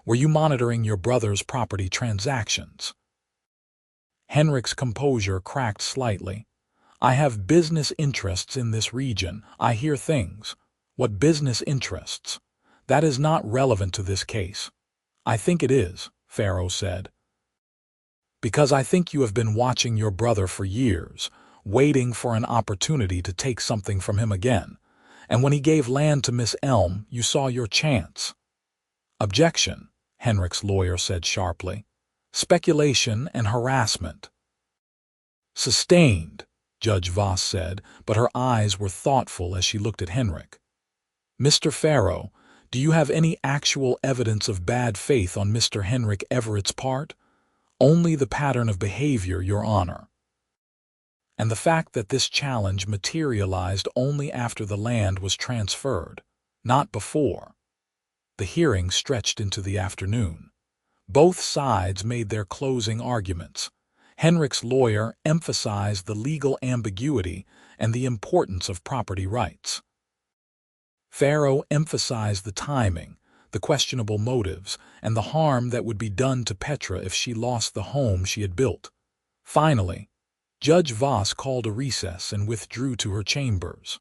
Were you monitoring your brother's property transactions?" Henrik's composure cracked slightly. "I have business interests in this region. I hear things." "What business interests?" "That is not relevant to this case." "I think it is," Pharaoh said. "Because I think you have been watching your brother for years, waiting for an opportunity to take something from him again. And when he gave land to Miss Elm, you saw your chance." "Objection," Henrik's lawyer said sharply. "Speculation and harassment." "Sustained," Judge Voss said, but her eyes were thoughtful as she looked at Henrik. "Mr. Pharaoh, do you have any actual evidence of bad faith on Mr. Henrik Everett's part?" "Only the pattern of behavior, Your Honor." "And the fact that this challenge materialized only after the land was transferred, not before." The hearing stretched into the afternoon. Both sides made their closing arguments. Henrik's lawyer emphasized the legal ambiguity and the importance of property rights. Pharaoh emphasized the timing, the questionable motives, and the harm that would be done to Petra if she lost the home she had built. Finally, Judge Voss called a recess and withdrew to her chambers.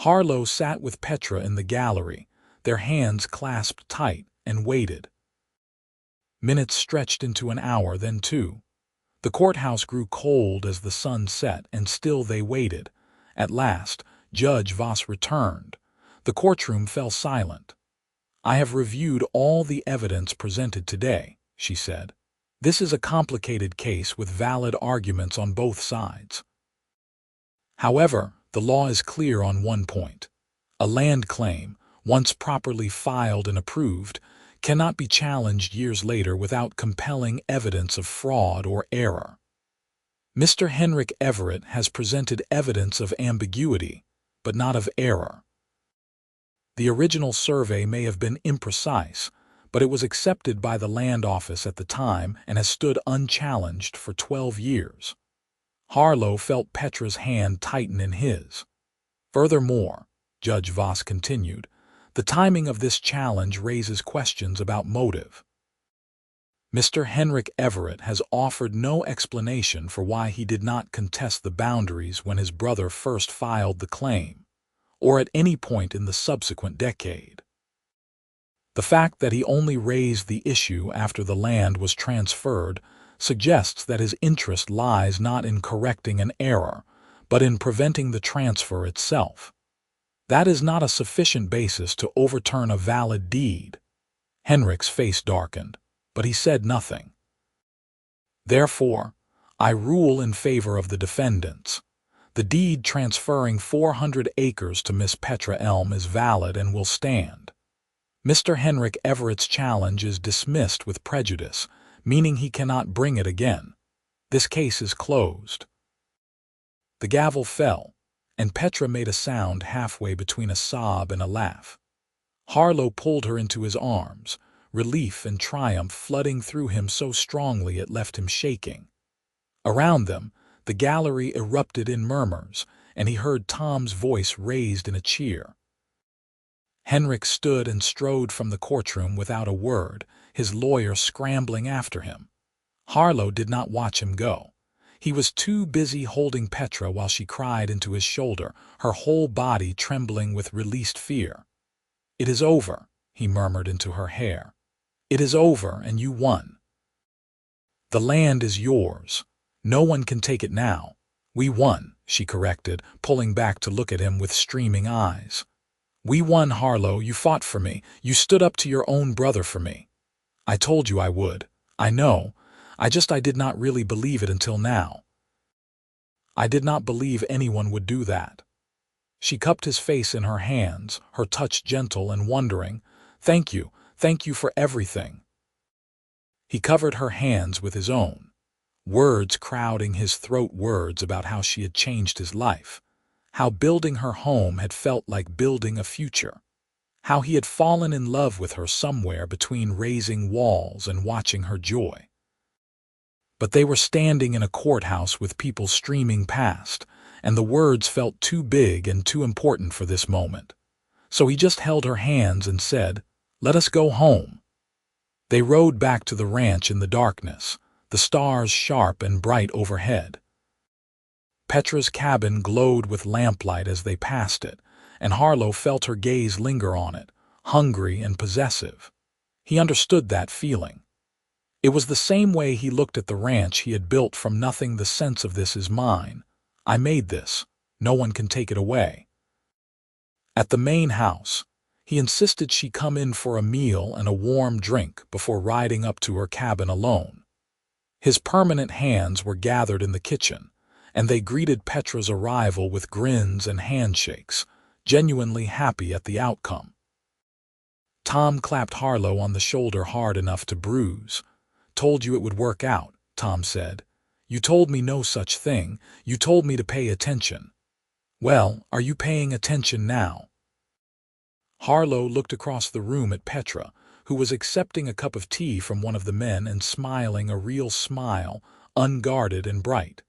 Harlow sat with Petra in the gallery, their hands clasped tight, and waited. Minutes stretched into an hour, then 2. The courthouse grew cold as the sun set, and still they waited. At last, Judge Voss returned. The courtroom fell silent. "I have reviewed all the evidence presented today," she said. "This is a complicated case with valid arguments on both sides. However, the law is clear on one point. A land claim, once properly filed and approved, cannot be challenged years later without compelling evidence of fraud or error. Mr. Henrik Everett has presented evidence of ambiguity, but not of error. The original survey may have been imprecise, but it was accepted by the land office at the time and has stood unchallenged for 12 years. Harlow felt Petra's hand tighten in his. "Furthermore," Judge Voss continued, "the timing of this challenge raises questions about motive. Mr. Henrik Everett has offered no explanation for why he did not contest the boundaries when his brother first filed the claim, or at any point in the subsequent decade. The fact that he only raised the issue after the land was transferred suggests that his interest lies not in correcting an error, but in preventing the transfer itself. That is not a sufficient basis to overturn a valid deed." Henrik's face darkened, but he said nothing. "Therefore, I rule in favor of the defendants. The deed transferring 400 acres to Miss Petra Elm is valid and will stand. Mr. Henrik Everett's challenge is dismissed with prejudice, meaning he cannot bring it again. This case is closed." The gavel fell, and Petra made a sound halfway between a sob and a laugh. Harlow pulled her into his arms, relief and triumph flooding through him so strongly it left him shaking. Around them, the gallery erupted in murmurs, and he heard Tom's voice raised in a cheer. Henrik stood and strode from the courtroom without a word, his lawyer scrambling after him. Harlow did not watch him go. He was too busy holding Petra while she cried into his shoulder, her whole body trembling with released fear. "It is over," he murmured into her hair. It is over and you won. The land is yours. No one can take it now. We won, she corrected, pulling back to look at him with streaming eyes. We won, Harlow. You fought for me. You stood up to your own brother for me. I told you I would. I know. I did not really believe it until now. I did not believe anyone would do that. She cupped his face in her hands, her touch gentle and wondering. Thank you for everything. He covered her hands with his own, words crowding his throat, words about how she had changed his life, how building her home had felt like building a future, how he had fallen in love with her somewhere between raising walls and watching her joy. But they were standing in a courthouse with people streaming past, and the words felt too big and too important for this moment. So he just held her hands and said, "Let us go home." They rode back to the ranch in the darkness, the stars sharp and bright overhead. Petra's cabin glowed with lamplight as they passed it, and Harlow felt her gaze linger on it, hungry and possessive. He understood that feeling. It was the same way he looked at the ranch he had built from nothing, the sense of this is mine. I made this. No one can take it away. At the main house, he insisted she come in for a meal and a warm drink before riding up to her cabin alone. His permanent hands were gathered in the kitchen, and they greeted Petra's arrival with grins and handshakes, genuinely happy at the outcome. Tom clapped Harlow on the shoulder hard enough to bruise. "Told you it would work out," Tom said. "You told me no such thing. You told me to pay attention. Well, are you paying attention now?" Harlow looked across the room at Petra, who was accepting a cup of tea from one of the men and smiling a real smile, unguarded and bright.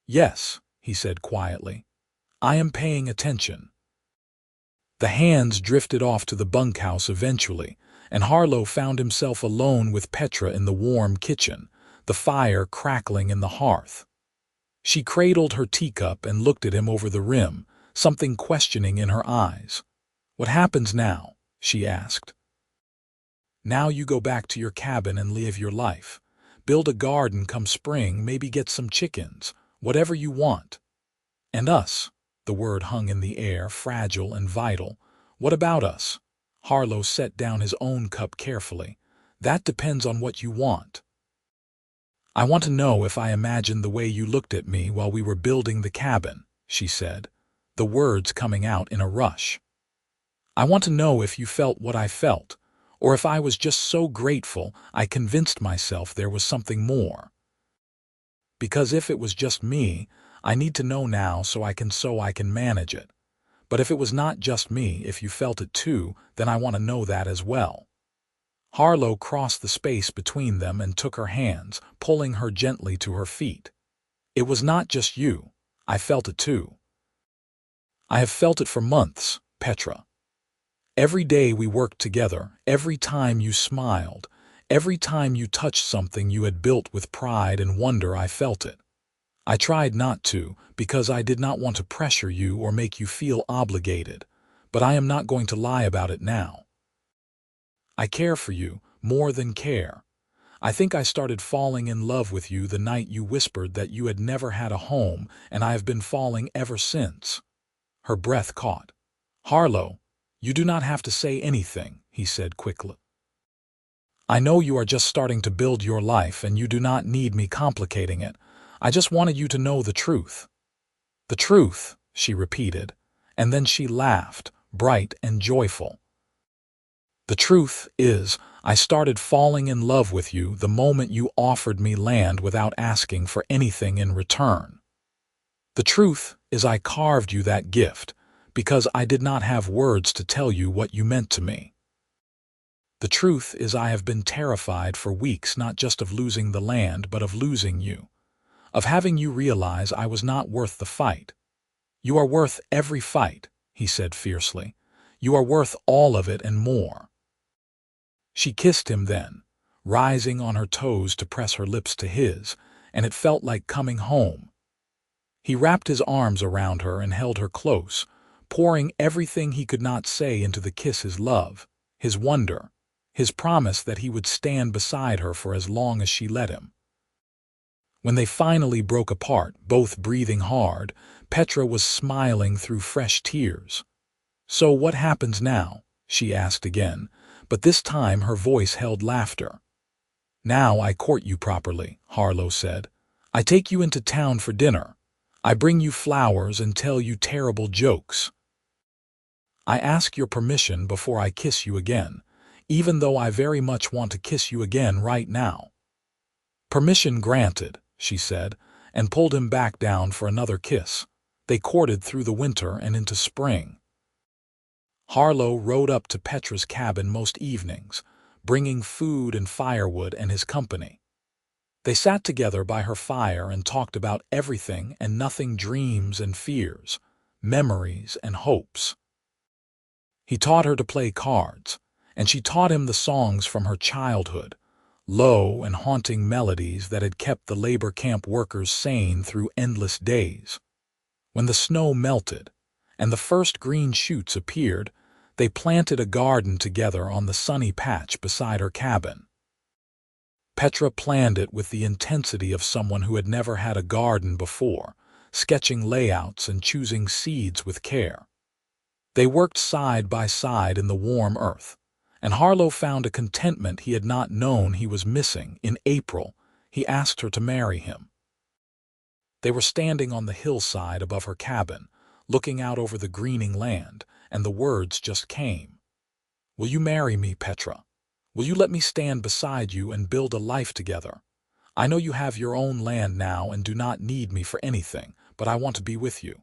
"Yes," he said quietly. "I am paying attention." The hands drifted off to the bunkhouse eventually, and Harlow found himself alone with Petra in the warm kitchen, the fire crackling in the hearth. She cradled her teacup and looked at him over the rim, something questioning in her eyes. "What happens now?" she asked. "Now you go back to your cabin and live your life. Build a garden come spring, maybe get some chickens, whatever you want. And us," the word hung in the air, fragile and vital. "What about us?" Harlow set down his own cup carefully. "That depends on what you want. I want to know if I imagined the way you looked at me while we were building the cabin," she said, the words coming out in a rush. "I want to know if you felt what I felt, or if I was just so grateful I convinced myself there was something more. Because if it was just me, I need to know now so I can manage it. But if it was not just me, if you felt it too, then I want to know that as well." Harlow crossed the space between them and took her hands, pulling her gently to her feet. "It was not just you. I felt it too. I have felt it for months, Petra. Every day we worked together, every time you smiled, every time you touched something you had built with pride and wonder, I felt it. I tried not to, because I did not want to pressure you or make you feel obligated, but I am not going to lie about it now. I care for you, more than care. I think I started falling in love with you the night you whispered that you had never had a home, and I have been falling ever since." Her breath caught. "Harlow, you do not have to say anything," he said quickly. "I know you are just starting to build your life and you do not need me complicating it. I just wanted you to know the truth." "The truth," she repeated, and then she laughed, bright and joyful. "The truth is, I started falling in love with you the moment you offered me land without asking for anything in return. The truth is I carved you that gift because I did not have words to tell you what you meant to me. The truth is I have been terrified for weeks not just of losing the land but of losing you, of having you realize I was not worth the fight. You are worth every fight," he said fiercely. "You are worth all of it and more." She kissed him then, rising on her toes to press her lips to his, and it felt like coming home. He wrapped his arms around her and held her close, pouring everything he could not say into the kiss, his love, his wonder, his promise that he would stand beside her for as long as she let him. When they finally broke apart, both breathing hard, Petra was smiling through fresh tears. "So what happens now?" she asked again, but this time her voice held laughter. "Now I court you properly," Harlow said. "I take you into town for dinner. I bring you flowers and tell you terrible jokes. I ask your permission before I kiss you again, even though I very much want to kiss you again right now." "Permission granted," she said, and pulled him back down for another kiss. They courted through the winter and into spring. Harlow rode up to Petra's cabin most evenings, bringing food and firewood and his company. They sat together by her fire and talked about everything and nothing, dreams and fears, memories and hopes. He taught her to play cards, and she taught him the songs from her childhood, low and haunting melodies that had kept the labor camp workers sane through endless days. When the snow melted and the first green shoots appeared, they planted a garden together on the sunny patch beside her cabin. Petra planned it with the intensity of someone who had never had a garden before, sketching layouts and choosing seeds with care. They worked side by side in the warm earth, and Harlow found a contentment he had not known he was missing. In April, he asked her to marry him. They were standing on the hillside above her cabin, looking out over the greening land, and the words just came. "Will you marry me, Petra? Will you let me stand beside you and build a life together? I know you have your own land now and do not need me for anything, but I want to be with you.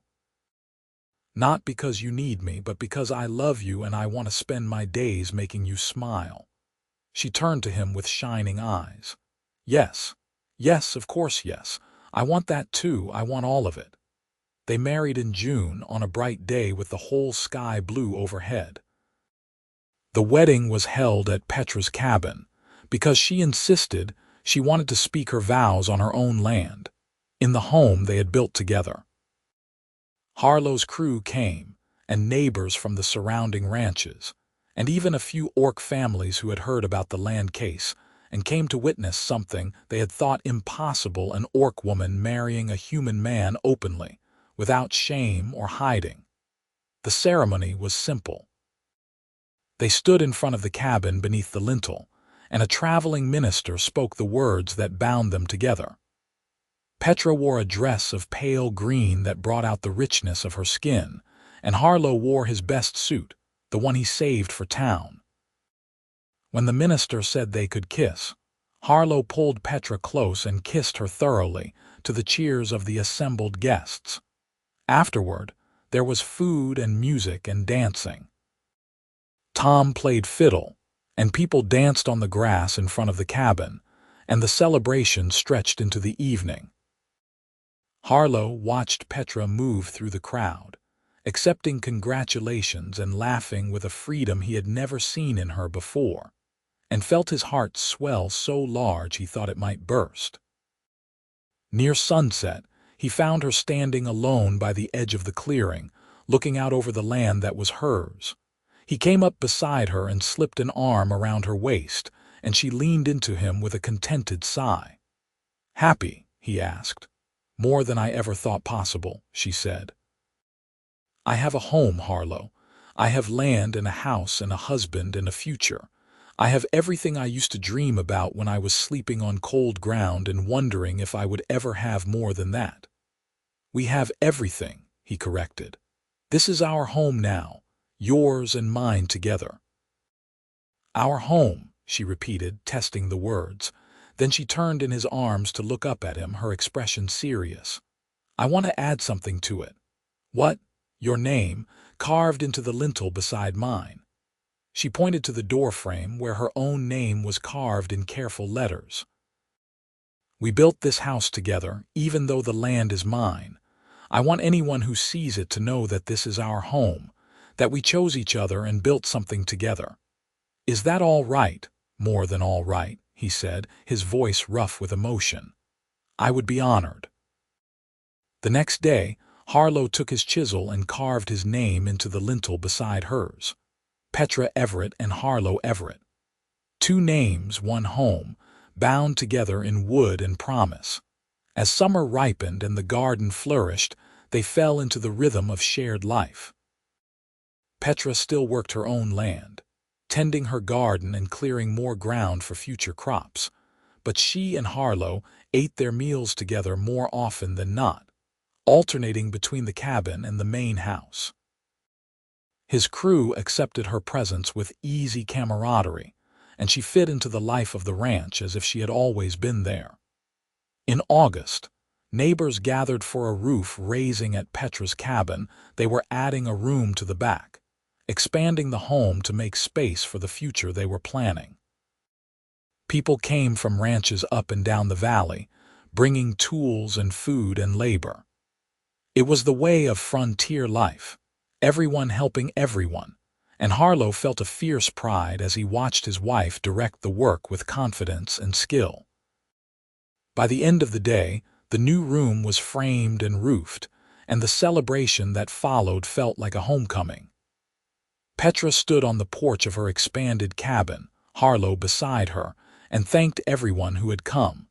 Not because you need me, but because I love you and I want to spend my days making you smile." She turned to him with shining eyes. "Yes, yes, of course yes. I want that too. I want all of it." They married in June on a bright day with the whole sky blue overhead. The wedding was held at Petra's cabin because she insisted she wanted to speak her vows on her own land, in the home they had built together. Harlow's crew came, and neighbors from the surrounding ranches, and even a few orc families who had heard about the land case and came to witness something they had thought impossible: an orc woman marrying a human man openly, without shame or hiding. The ceremony was simple. They stood in front of the cabin beneath the lintel, and a traveling minister spoke the words that bound them together. Petra wore a dress of pale green that brought out the richness of her skin, and Harlow wore his best suit, the one he saved for town. When the minister said they could kiss, Harlow pulled Petra close and kissed her thoroughly, to the cheers of the assembled guests. Afterward, there was food and music and dancing. Tom played fiddle, and people danced on the grass in front of the cabin, and the celebration stretched into the evening. Harlow watched Petra move through the crowd, accepting congratulations and laughing with a freedom he had never seen in her before, and felt his heart swell so large he thought it might burst. Near sunset, he found her standing alone by the edge of the clearing, looking out over the land that was hers. He came up beside her and slipped an arm around her waist, and she leaned into him with a contented sigh. "Happy?" he asked. "More than I ever thought possible," she said. "I have a home, Harlow. I have land and a house and a husband and a future. I have everything I used to dream about when I was sleeping on cold ground and wondering if I would ever have more than that." "We have everything," he corrected. "This is our home now, yours and mine together." "Our home," she repeated, testing the words. Then she turned in his arms to look up at him, her expression serious. "I want to add something to it." "What?" "Your name, carved into the lintel beside mine." She pointed to the doorframe where her own name was carved in careful letters. "We built this house together, even though the land is mine. I want anyone who sees it to know that this is our home, that we chose each other and built something together." "Is that all right?" "More than all right," he said, his voice rough with emotion. "I would be honored." The next day, Harlow took his chisel and carved his name into the lintel beside hers. Petra Everett and Harlow Everett. Two names, one home, bound together in wood and promise. As summer ripened and the garden flourished, they fell into the rhythm of shared life. Petra still worked her own land, tending her garden and clearing more ground for future crops. But she and Harlow ate their meals together more often than not, alternating between the cabin and the main house. His crew accepted her presence with easy camaraderie, and she fit into the life of the ranch as if she had always been there. In August, neighbors gathered for a roof raising at Petra's cabin. They were adding a room to the back, expanding the home to make space for the future they were planning. People came from ranches up and down the valley, bringing tools and food and labor. It was the way of frontier life, everyone helping everyone, and Harlow felt a fierce pride as he watched his wife direct the work with confidence and skill. By the end of the day, the new room was framed and roofed, and the celebration that followed felt like a homecoming. Petra stood on the porch of her expanded cabin, Harlow beside her, and thanked everyone who had come.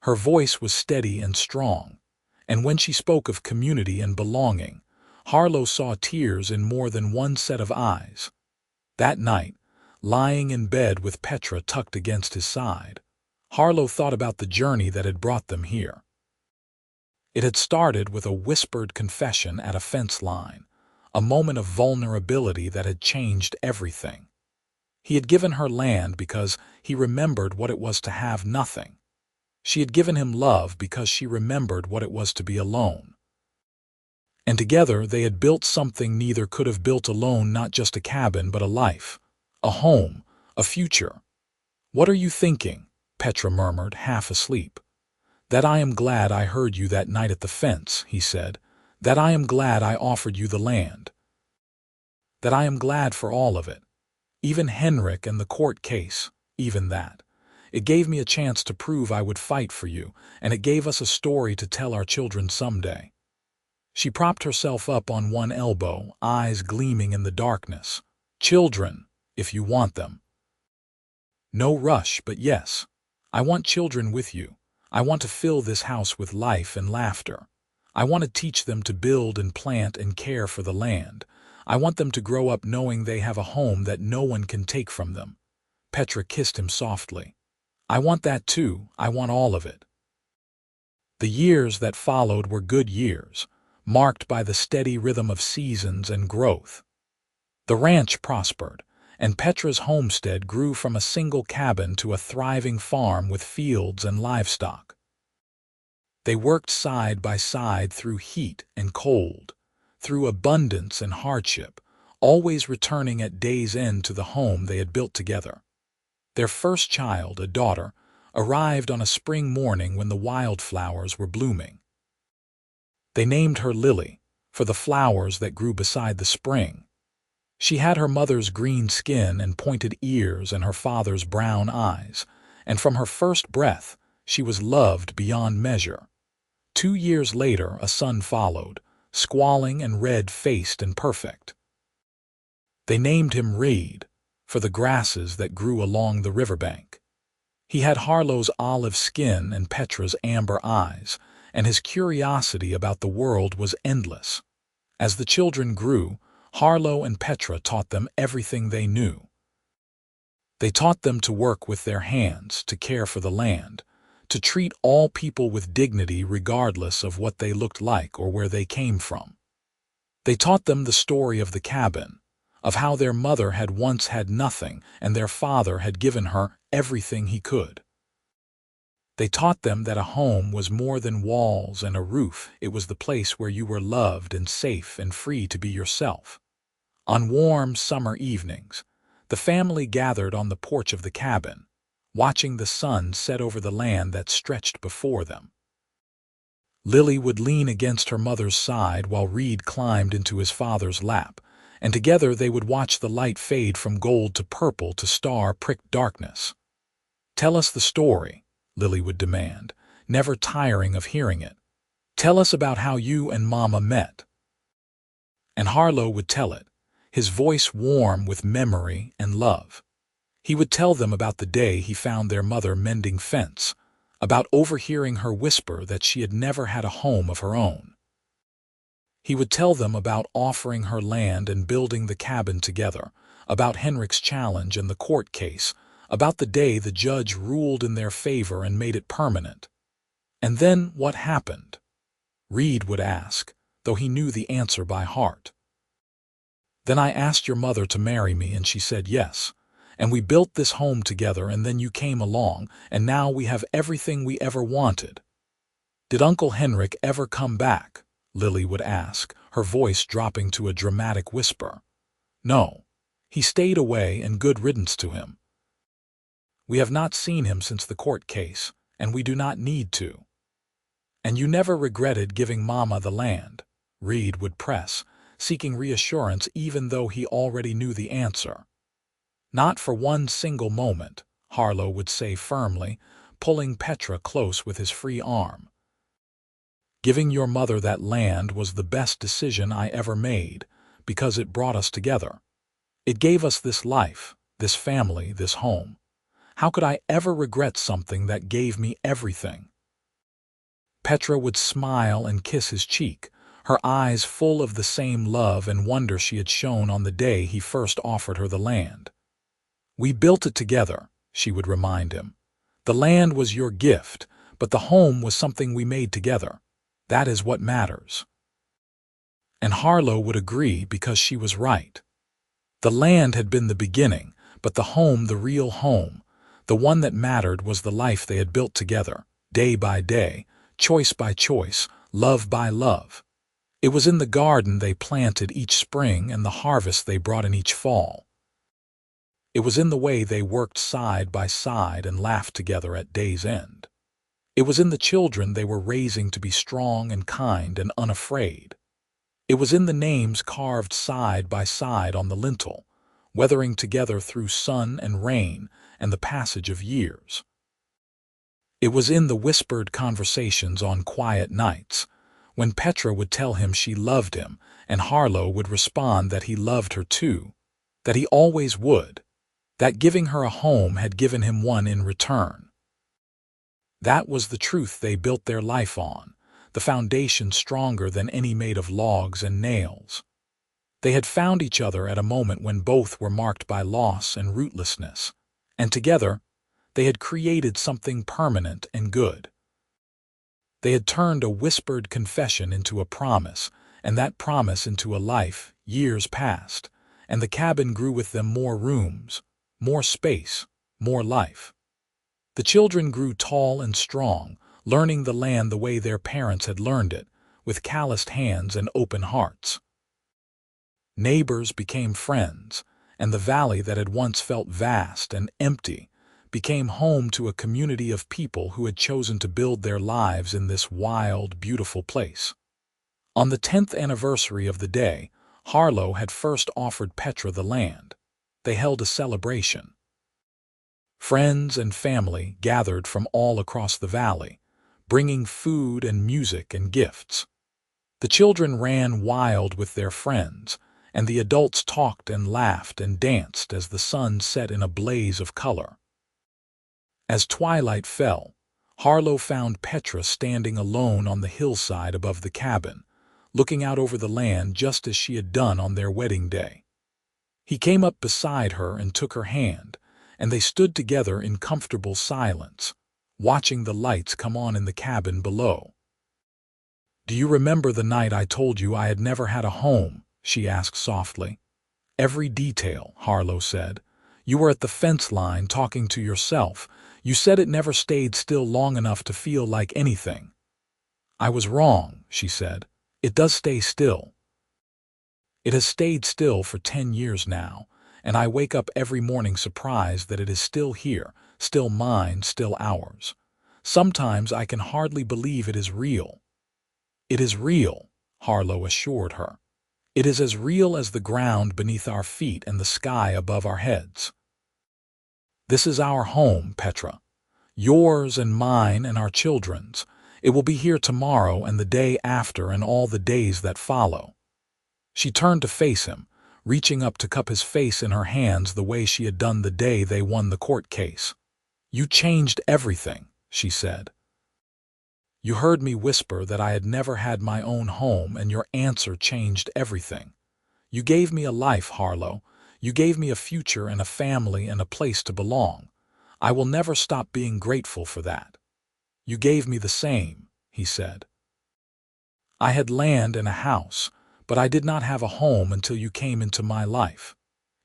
Her voice was steady and strong, and when she spoke of community and belonging, Harlow saw tears in more than one set of eyes. That night, lying in bed with Petra tucked against his side, Harlow thought about the journey that had brought them here. It had started with a whispered confession at a fence line, a moment of vulnerability that had changed everything. He had given her land because he remembered what it was to have nothing. She had given him love because she remembered what it was to be alone. And together they had built something neither could have built alone, not just a cabin, but a life, a home, a future. "What are you thinking?" Petra murmured, half asleep. "That I am glad I heard you that night at the fence," he said. "That I am glad I offered you the land. That I am glad for all of it. Even Henrik and the court case, even that. It gave me a chance to prove I would fight for you, and it gave us a story to tell our children someday." She propped herself up on one elbow, eyes gleaming in the darkness. "Children, if you want them. No rush, but yes. I want children with you. I want to fill this house with life and laughter. I want to teach them to build and plant and care for the land. I want them to grow up knowing they have a home that no one can take from them." Petra kissed him softly. "I want that too. I want all of it." The years that followed were good years, marked by the steady rhythm of seasons and growth. The ranch prospered, and Petra's homestead grew from a single cabin to a thriving farm with fields and livestock. They worked side by side through heat and cold, through abundance and hardship, always returning at day's end to the home they had built together. Their first child, a daughter, arrived on a spring morning when the wildflowers were blooming. They named her Lily, for the flowers that grew beside the spring. She had her mother's green skin and pointed ears and her father's brown eyes, and from her first breath she was loved beyond measure. 2 years later a son followed, squalling and red-faced and perfect. They named him Reed, for the grasses that grew along the riverbank. He had Harlow's olive skin and Petra's amber eyes, and his curiosity about the world was endless. As the children grew, Harlow and Petra taught them everything they knew. They taught them to work with their hands, to care for the land, to treat all people with dignity regardless of what they looked like or where they came from. They taught them the story of the cabin, of how their mother had once had nothing and their father had given her everything he could. They taught them that a home was more than walls and a roof. It was the place where you were loved and safe and free to be yourself. On warm summer evenings, the family gathered on the porch of the cabin, watching the sun set over the land that stretched before them. Lily would lean against her mother's side while Reed climbed into his father's lap, and together they would watch the light fade from gold to purple to star-pricked darkness. "Tell us the story," Lily would demand, never tiring of hearing it. "Tell us about how you and Mama met." And Harlow would tell it, his voice warm with memory and love. He would tell them about the day he found their mother mending fence, about overhearing her whisper that she had never had a home of her own. He would tell them about offering her land and building the cabin together, about Henrik's challenge and the court case, about the day the judge ruled in their favor and made it permanent. And then what happened? Reed would ask, though he knew the answer by heart. Then I asked your mother to marry me and she said yes. And we built this home together and then you came along and now we have everything we ever wanted. Did Uncle Henrik ever come back? Lily would ask, her voice dropping to a dramatic whisper. No. He stayed away and good riddance to him. We have not seen him since the court case, and we do not need to. And you never regretted giving Mama the land, Reed would press, seeking reassurance even though he already knew the answer. Not for one single moment, Harlow would say firmly, pulling Petra close with his free arm. Giving your mother that land was the best decision I ever made, because it brought us together. It gave us this life, this family, this home. How could I ever regret something that gave me everything? Petra would smile and kiss his cheek, her eyes full of the same love and wonder she had shown on the day he first offered her the land. We built it together, she would remind him. The land was your gift, but the home was something we made together. That is what matters. And Harlow would agree because she was right. The land had been the beginning, but the home, the real home, the one that mattered, was the life they had built together, day by day, choice by choice, love by love. It was in the garden they planted each spring and the harvest they brought in each fall. It was in the way they worked side by side and laughed together at day's end. It was in the children they were raising to be strong and kind and unafraid. It was in the names carved side by side on the lintel, weathering together through sun and rain and the passage of years. It was in the whispered conversations on quiet nights, when Petra would tell him she loved him and Harlow would respond that he loved her too, that he always would, that giving her a home had given him one in return. That was the truth they built their life on, the foundation stronger than any made of logs and nails. They had found each other at a moment when both were marked by loss and rootlessness, and together they had created something permanent and good. They had turned a whispered confession into a promise, and that promise into a life. Years passed, and the cabin grew with them more rooms, more space, more life. The children grew tall and strong, learning the land the way their parents had learned it, with calloused hands and open hearts. Neighbors became friends, and the valley that had once felt vast and empty became home to a community of people who had chosen to build their lives in this wild, beautiful place. On the 10th anniversary of the day, Harlow had first offered Petra the land. They held a celebration. Friends and family gathered from all across the valley, bringing food and music and gifts. The children ran wild with their friends, and the adults talked and laughed and danced as the sun set in a blaze of color. As twilight fell, Harlow found Petra standing alone on the hillside above the cabin, looking out over the land just as she had done on their wedding day. He came up beside her and took her hand, and they stood together in comfortable silence, watching the lights come on in the cabin below. "Do you remember the night I told you I had never had a home?" she asked softly. "Every detail," Harlow said. "You were at the fence line talking to yourself. You said it never stayed still long enough to feel like anything." "I was wrong," she said. "It does stay still. It has stayed still for 10 years now, and I wake up every morning surprised that it is still here, still mine, still ours. Sometimes I can hardly believe it is real." "It is real," Harlow assured her. "It is as real as the ground beneath our feet and the sky above our heads. This is our home, Petra. Yours and mine and our children's. It will be here tomorrow and the day after and all the days that follow." She turned to face him, reaching up to cup his face in her hands the way she had done the day they won the court case. "You changed everything," she said. "You heard me whisper that I had never had my own home, and your answer changed everything. You gave me a life, Harlow. You gave me a future and a family and a place to belong. I will never stop being grateful for that." "You gave me the same," he said. "I had land and a house, but I did not have a home until you came into my life.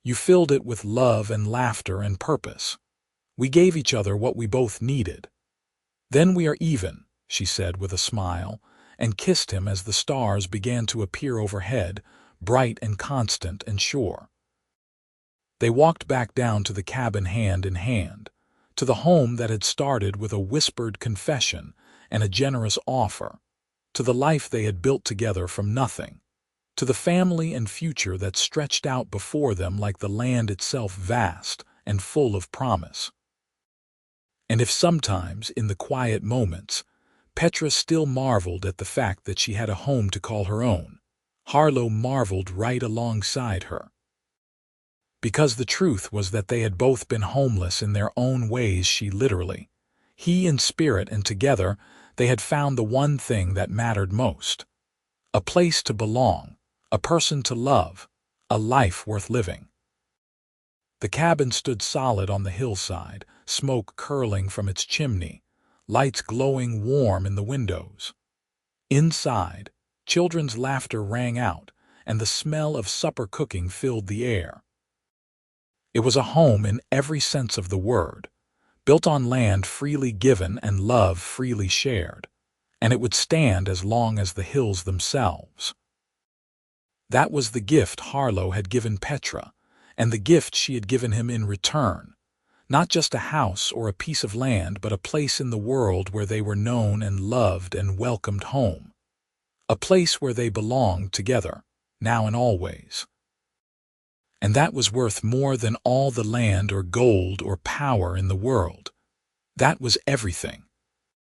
You filled it with love and laughter and purpose. We gave each other what we both needed. Then we are even," she said with a smile, and kissed him as the stars began to appear overhead, bright and constant and sure. They walked back down to the cabin hand in hand, to the home that had started with a whispered confession and a generous offer, to the life they had built together from nothing, to the family and future that stretched out before them like the land itself, vast and full of promise. And if sometimes, in the quiet moments, Petra still marveled at the fact that she had a home to call her own, Harlow marveled right alongside her. Because the truth was that they had both been homeless in their own ways, he in spirit, and together they had found the one thing that mattered most: a place to belong, a person to love, a life worth living. The cabin stood solid on the hillside, smoke curling from its chimney, lights glowing warm in the windows. Inside, children's laughter rang out, and the smell of supper cooking filled the air. It was a home in every sense of the word, built on land freely given and love freely shared, and it would stand as long as the hills themselves. That was the gift Harlow had given Petra, and the gift she had given him in return. Not just a house or a piece of land, but a place in the world where they were known and loved and welcomed home. A place where they belonged together, now and always. And that was worth more than all the land or gold or power in the world. That was everything.